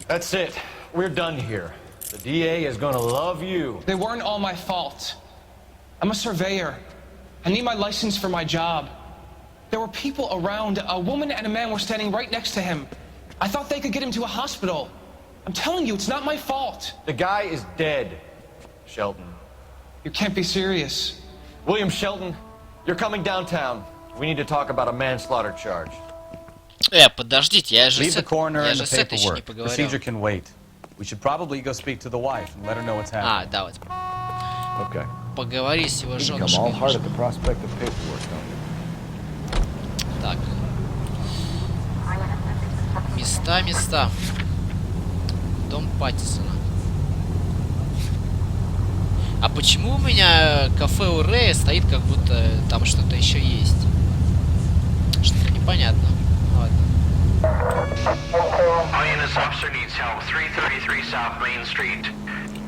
That's it. We're done here. The DA is gonna love you. They weren't all my fault. I'm a surveyor. I need my license for my job. There were people around. A woman and a man were standing right next to him. I thought they could get him to a hospital. I'm telling you, it's not my fault. The guy is dead, Shelton. You can't be serious. William Shelton, you're coming downtown. We need to talk about a manslaughter charge. Подождите, я же Leave the coroner and the с этой еще не paperwork. поговорил. Procedure can wait. We should probably go speak to the wife and let her know what's happening. Да, вот. Okay. Поговори с его You become женушкой. all heart at the prospect of paperwork, don't you? Так. Места. Дом Паттисона. А почему у меня кафе у Рэя стоит, как будто там что-то еще есть? Что-то непонятно. Ладно. All units, officer needs help. 333 South Main Street.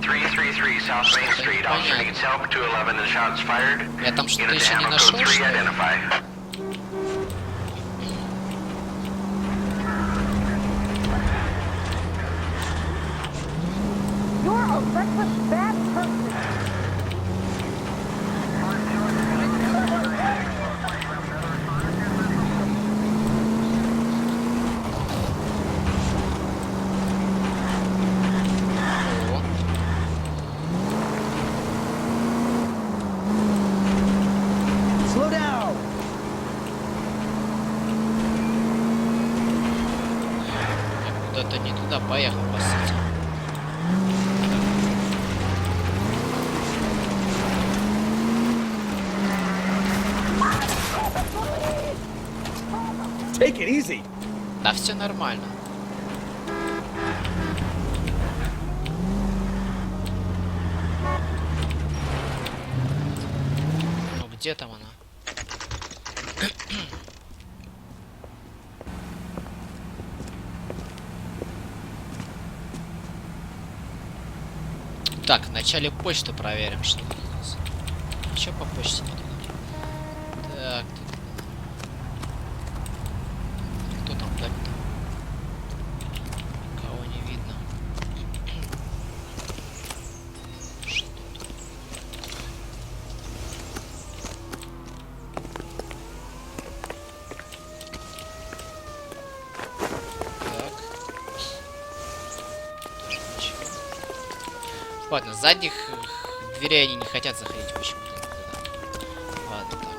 333 South Main Street. Officer needs help. 211 and shots fired. Я там что-то Unit to еще не handle нашел, code 3 что ли? identify. You're a reckless, bad person. сюда поехал, по сути. Take it easy. Да, все нормально. Ну, где там она? Так, вначале почту проверим, что тут у нас. Ничего по почте нет. Так, тут... Кто там так-то? Кого не видно. Что тут? Так. Тоже ничего. Ладно, задних дверей они не хотят заходить почему-то. Ладно, так.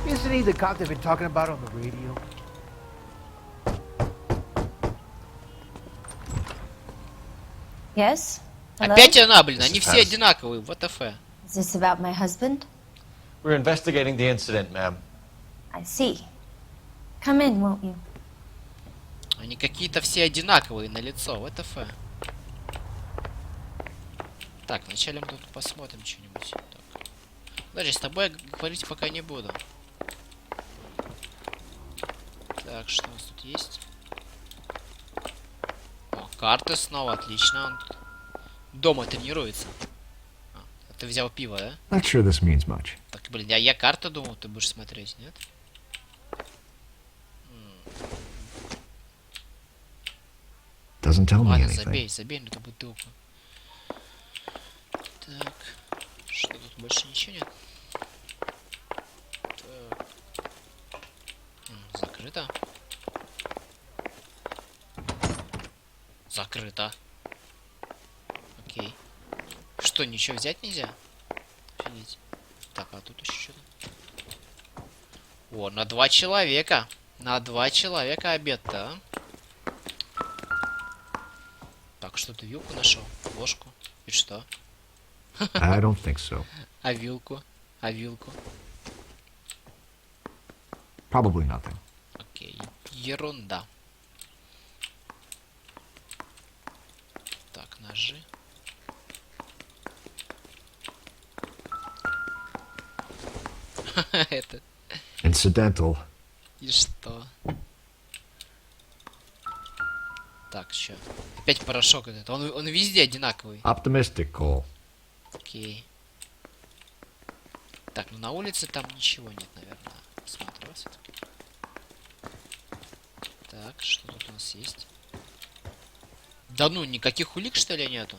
Isn't he the cop they've been talking about on the radio? Yes? Hello? Опять она, блин, Mrs. они все Patterson. одинаковые, what the fuck. Is this about my husband? We're investigating the incident, ma'am. I see. Come in, won't you? Они какие-то все одинаковые на лицо, what the fuck. Так, вначале мы тут посмотрим что-нибудь. Так. Подожди, с тобой я говорить пока не буду. Так, что у нас тут есть? О, карты снова, отлично. Он дома тренируется. А, ты взял пиво, да? Not sure this means much. Так, блин, я карту думал, ты будешь смотреть, нет? Doesn't tell me Ладно, anything. забей на эту бутылку. Так, что тут больше ничего нет? Так. Закрыто. Закрыто. Окей. Что, ничего взять нельзя? Офигеть. Так, а тут еще что-то. О, на 2 человека. На 2 человека обед-то, а? Так, что ты вилку нашел? Ложку? И что? I don't think so. А вилку? А вилку? Probably nothing. Окей. Ерунда. Так, ножи. Это. Incidental. И что? Так, что? Опять порошок этот. Он везде одинаковый. Optimistic, Cole. Окей. Так, ну на улице там ничего нет, наверное. Смотрю все-таки. Так, что тут у нас есть? Да ну, никаких улик, что ли, нету?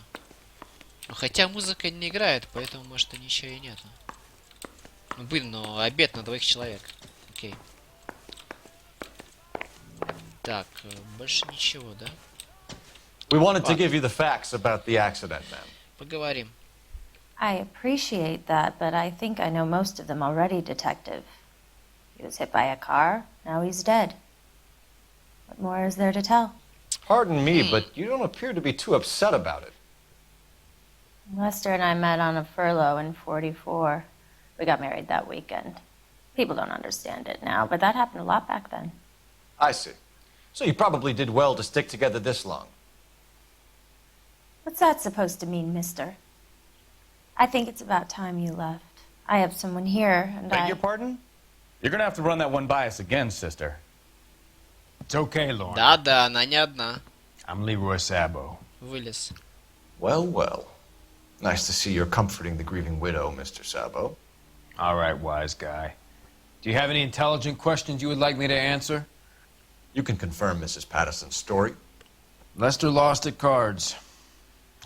Ну, хотя музыка не играет, поэтому, может, и ничего и нету. Ну, блин, ну, обед на 2 человек. Окей. Так, больше ничего, да? We wanted to give you the facts about the accident, ma'am. Поговорим. I appreciate that, but I think I know most of them already, Detective. He was hit by a car, now he's dead. What more is there to tell? Pardon me, but you don't appear to be too upset about it. Lester and I met on a furlough in 44. We got married that weekend. People don't understand it now, but that happened a lot back then. I see. So you probably did well to stick together this long. What's that supposed to mean, mister? I think it's about time you left. I have someone here, and Beg your pardon? You're gonna have to run that one by us again, sister. It's okay, Lauren. Да, она не одна. I'm Leroy Sabo. Вылез. Well, well. Nice to see you're comforting the grieving widow, Mr. Sabo. All right, wise guy. Do you have any intelligent questions you would like me to answer? You can confirm Mrs. Patterson's story. Lester lost at cards.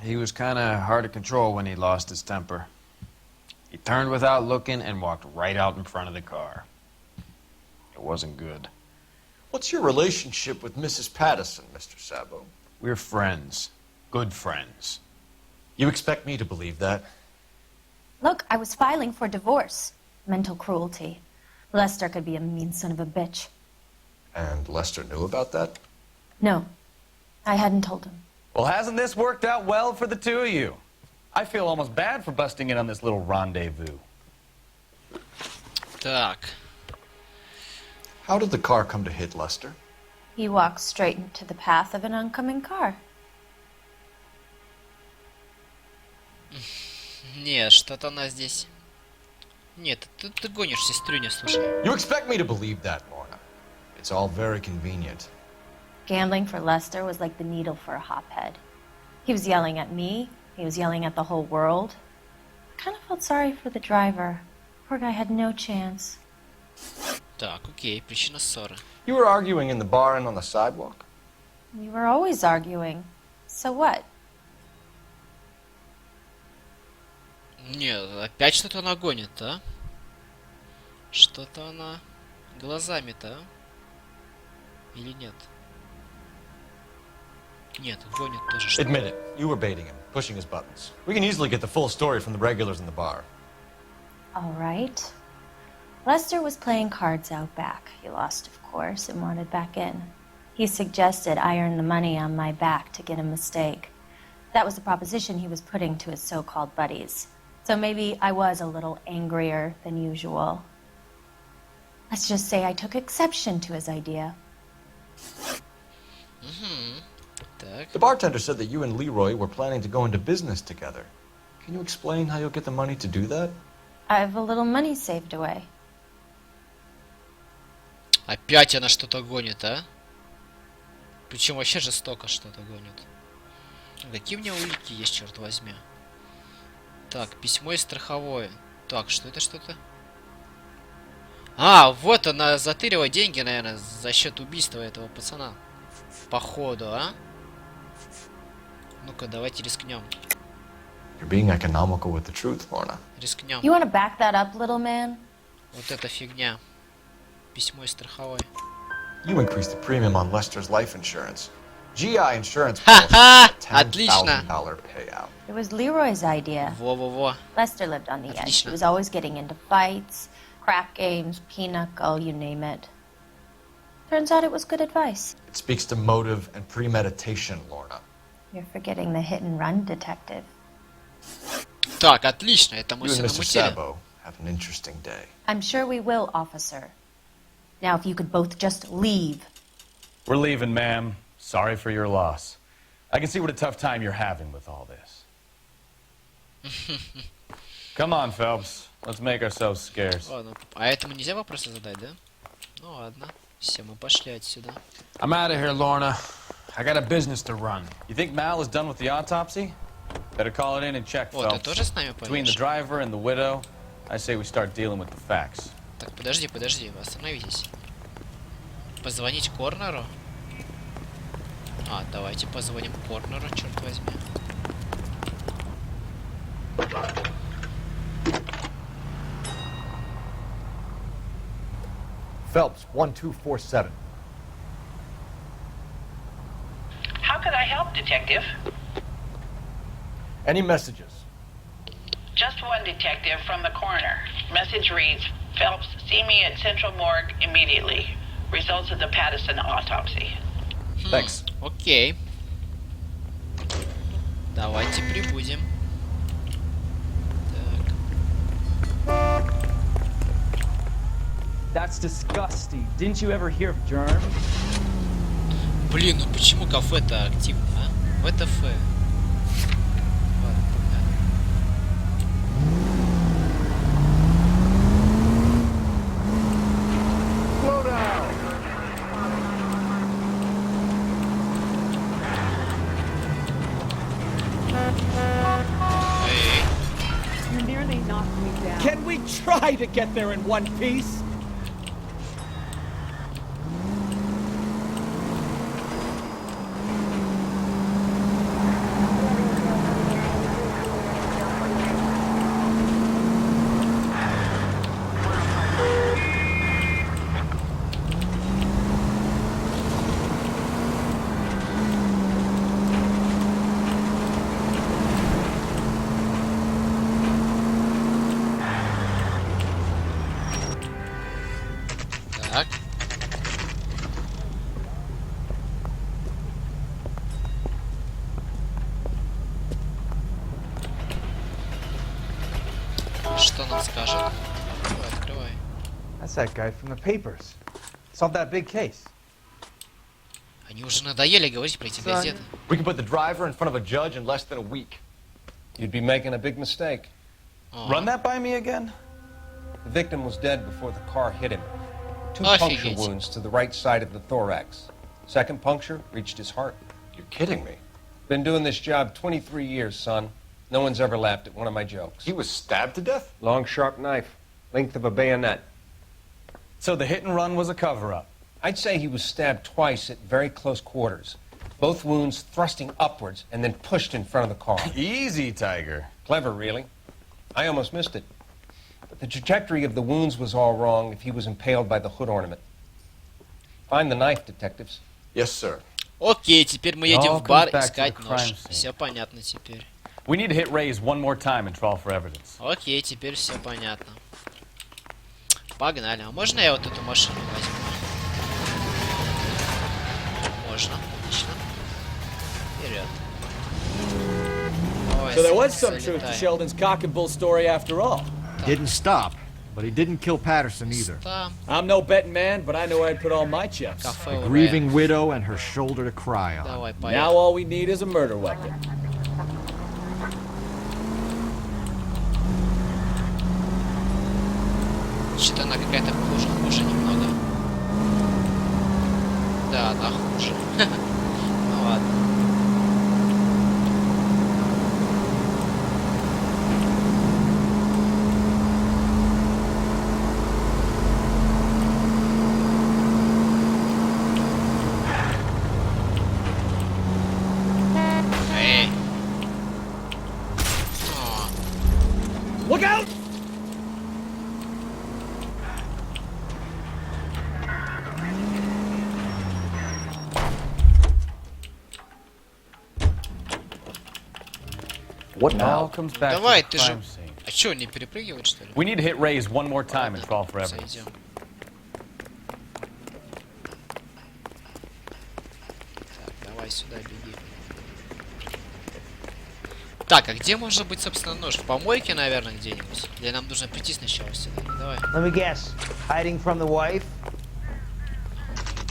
He was kind of hard to control when he lost his temper. He turned without looking and walked right out in front of the car. It wasn't good. What's your relationship with Mrs. Patterson, Mr. Sabo? We're friends. Good friends. You expect me to believe that? Look, I was filing for divorce. Mental cruelty. Lester could be a mean son of a bitch. And Lester knew about that? No, I hadn't told him. Well, hasn't this worked out well for the two of you? I feel almost bad for busting in on this little rendezvous. Так. How did the car come to hit Lester? He walked straight into the path of an oncoming car. Не, что-то она здесь... Нет, ты гонишь сестрюню, слушай. You expect me to believe that, Lorna? It's all very convenient. Gambling for Lester was like the needle for a hophead. He was yelling at me. He was yelling at the whole world. I kind of felt sorry for the driver. Poor guy had no chance. Так, окей, причина ссоры. You were arguing in the bar and on the sidewalk? We were always arguing. So what? Нет, опять что-то она гонит, а? Что-то она глазами-то, а? Или нет? Нет, гонит тоже что-то. Admit it, you were baiting him, pushing his buttons. We can easily get the full story from the regulars in the bar. All right. Lester was playing cards out back. He lost, of course, and wanted back in. He suggested I earn the money on my back to get a mistake. That was the proposition he was putting to his so-called buddies. So maybe I was a little angrier than usual. Let's just say I took exception to his idea. The bartender said that you and Leroy were planning to go into business together. Can you explain how you'll get the money to do that? I have a little money saved away. Опять она что-то гонит, а? Причем вообще жестоко что-то гонит. Какие у меня улики есть, черт возьми? Так, письмо из страховой. Так, что это что-то? А, вот она затырила деньги, наверное, за счет убийства этого пацана. Походу, а? Ну-ка, давайте рискнем. You're being economical with the truth, Lorna. Рискнем. You want to back that up, little man? Вот эта фигня. Письмо из страховой. You increased the premium on Lester's life insurance. GI insurance Ха-ха! policy Отлично! $10,000 payout. It was Leroy's idea. Во-во-во. Lester lived on the edge. He was always getting into fights, crap games, pinochle, you name it. Turns out it was good advice. It speaks to motive and premeditation, Lorna. You're forgetting the hit-and-run detective. Так, отлично, это мы You все and Mr. намутили. Sabo have an interesting day. I'm sure we will, officer. Now, if you could both just leave. We're leaving, ma'am. Sorry for your loss. I can see what a tough time you're having with all this. Come on, Phelps. Let's make ourselves scarce. Ладно, а этому нельзя вопросы задать, да? Ну ладно, все, мы пошли отсюда. I'm out of here, Lorna. I got a business to run. You think Mal is done with the autopsy? Better call it in and check, О, ты Phelps. тоже с нами Between the поедешь? driver and the widow, I say we start dealing with the facts. Так, подожди, остановитесь. Позвонить Корнеру? А, давайте позвоним Корнеру, черт возьми. Phelps, 1247. How could I help, Detective? Any messages? Just one detective from the coroner. Message reads, Phelps, see me at Central Morgue immediately. Results of the Pattison autopsy. Thanks. Окей. Давайте прибудем. That's disgusting. Didn't you ever hear of germs? Блин, ну почему кафе-то активно, а? ВТФ. You nearly knocked me down. Can we try to get there in one piece? что нам скажет? Давай, открывай. That's that guy from the papers. Solved that big case. Они уже надоели говорить про эти газеты. We can put the driver in front of a judge in less than a week. You'd be making a big mistake. Run that by me again? The victim was dead before the car hit him. 2 puncture wounds to the right side of the thorax. Second puncture reached his heart. You're kidding me. Been doing this job 23 years, son. No one's ever laughed at one of my jokes. He was stabbed to death? Long, sharp knife. Length of a bayonet. So the hit and run was a cover-up? I'd say he was stabbed twice at very close quarters. Both wounds thrusting upwards and then pushed in front of the car. Easy, Tiger. Clever, really. I almost missed it. But the trajectory of the wounds was all wrong if he was impaled by the hood ornament. Find the knife, detectives. Yes, sir. Окей, теперь мы едем в бар искать нож. Все понятно теперь. We need to hit Ray's one more time and trial for evidence. Окей, теперь все понятно. Погнали. А можно я вот эту машину возьму? Можно. Отлично. Вперед. Ой, So there was some truth to Sheldon's cock and bull story after all. Didn't stop, but he didn't kill Patterson either. I'm no betting man, but I know where I'd put all my chips. A grieving widow and her shoulder to cry on. Now all we need is a murder weapon. Что-то она какая-то хуже немного. Да, она хуже. Ну ладно. Эй. Look out! What now? Давай, ты же... А чё, не перепрыгивать, что ли? We need to hit Ray's one more time and trial for evidence. Сойдем. Так, давай сюда беги. Так, а где может быть, собственно, нож? В помойке, наверное, где-нибудь? Или нам нужно прийти сначала сюда? Давай. Let me guess. Hiding from the wife?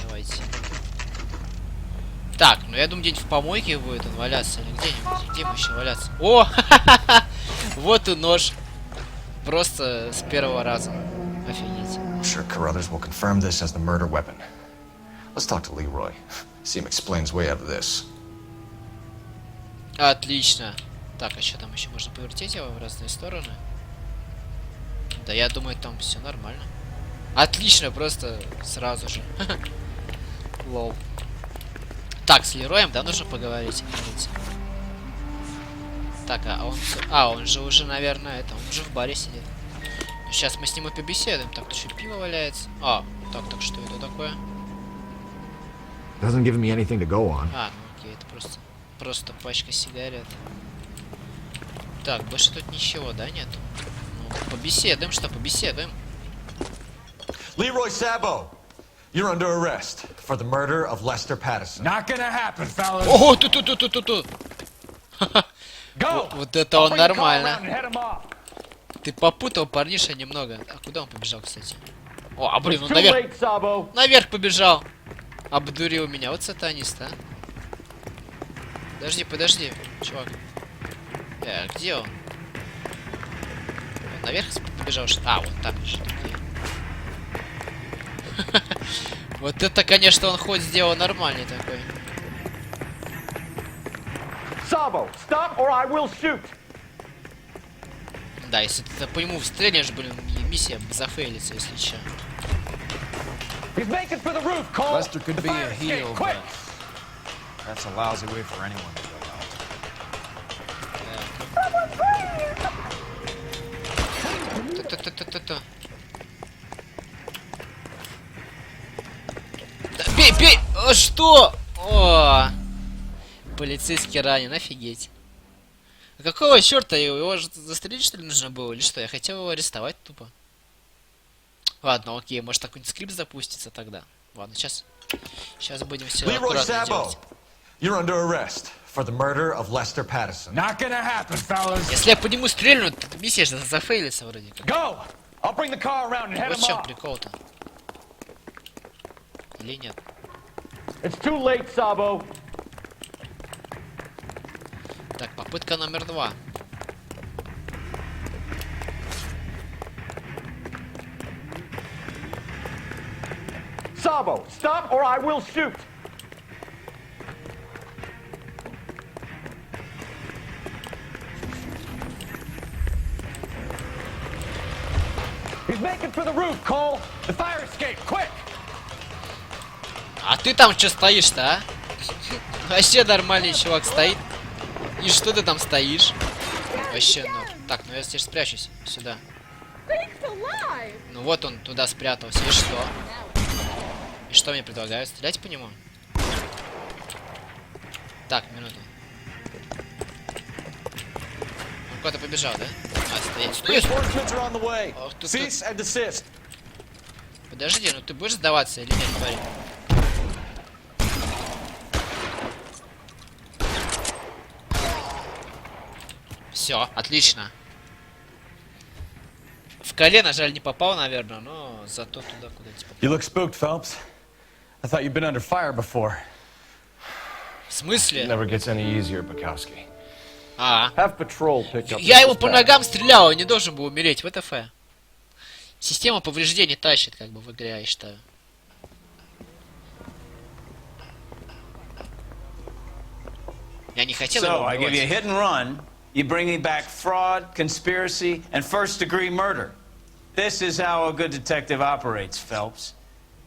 Давайте. Так, ну я думаю, где-нибудь в помойке будет он валяться или где-нибудь. Где ему еще валяться? О! Вот и нож. Просто с первого раза. Офигеть. I'm sure Carruthers will confirm this as the murder weapon. Let's talk to Leroy. See him explain his way out of this. Отлично. Так, а что там еще? Можно повертеть его в разные стороны? Да я думаю, там все нормально. Отлично, просто сразу же. Лол. Так, с Лероем, да, нужно поговорить? Так, а он... А, он же уже, наверное, это... Он уже в баре сидит. Ну, сейчас мы с ним и побеседуем. Так, тут еще пиво валяется. А, так, что это такое? Doesn't give me anything to go on. А, ну окей, это просто пачка сигарет. Так, больше тут ничего, да, нет? Ну, побеседуем, что, побеседуем. Leroy Sabo, you're under arrest for the murder of Lester Patterson. Not gonna happen, fellas. Ого, тут. Вот это он нормально. Ты попутал парниша немного. А куда он побежал, кстати? О, а блин, он наверх побежал. Обдурил меня. Вот сатанист, а. Подожди, чувак. Где он? Наверх побежал, что? А, вот так же. Вот это, конечно, он хоть сделал нормальный такой. Sabo, stop or I will shoot. Да, если ты по нему стрельнешь, блин, миссия зафейлится, если че. He's making for the roof, Cole. Lester could be a heel, but that's a lousy way for anyone to go out. Да, бей! О, что? О! Полицейский ранен, офигеть. А какого черта? Его же застрелить, что ли, нужно было? Или что? Я хотел его арестовать тупо. Ладно, окей, может какой-нибудь скрипт запустится тогда. Ладно, сейчас будем все аккуратно делать. You're under arrest for the murder of Lester Patterson. Not gonna happen, fellas. Если я по нему стрельну, то миссия же зафейлится вроде как. Go! I'll bring the car around and head Вот him в чем off. прикол-то. Или нет? It's too late, Sabo. Так, попытка номер 2. Sabo, stop or I will shoot. He's making for the roof, Cole. The fire escape, quick! А ты там что стоишь-то, а? Вообще нормальный чувак стоит. И что ты там стоишь? Вообще, ну... Так, ну я здесь спрячусь. Сюда. Ну вот он туда спрятался. И что? И что мне предлагают? Стрелять по нему? Так, минуту. Он куда-то побежал, да? А, стоит. Стой! Ох, тут... Подожди, ну ты будешь сдаваться или нет, парень? Все, отлично. В колено, жаль, не попал, наверное, но зато туда, куда типа. You look spooked, Phelps. I thought you'd been under fire before. В смысле? Never gets any easier, Bukowski. Have patrol pick up. Я его по ногам стрелял, он не должен был умереть, ВТФ. Система повреждений тащит, как бы, в игре, я считаю. Я не хотел его So, I give you a убивать. hit and run. You bring me back fraud, conspiracy, and first-degree murder. This is how a good detective operates, Phelps.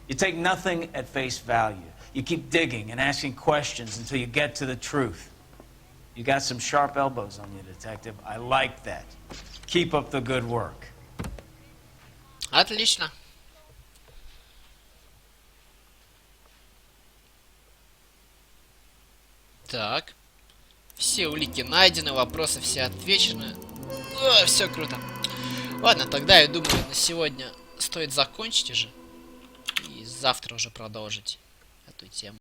You take nothing at face value. You keep digging and asking questions until you get to the truth. You got some sharp elbows on you, detective. I like that. Keep up the good work. Отлично. Так. Все улики найдены, вопросы все отвечены. Все круто. Ладно, тогда я думаю, на сегодня стоит закончить уже. И завтра уже продолжить эту тему.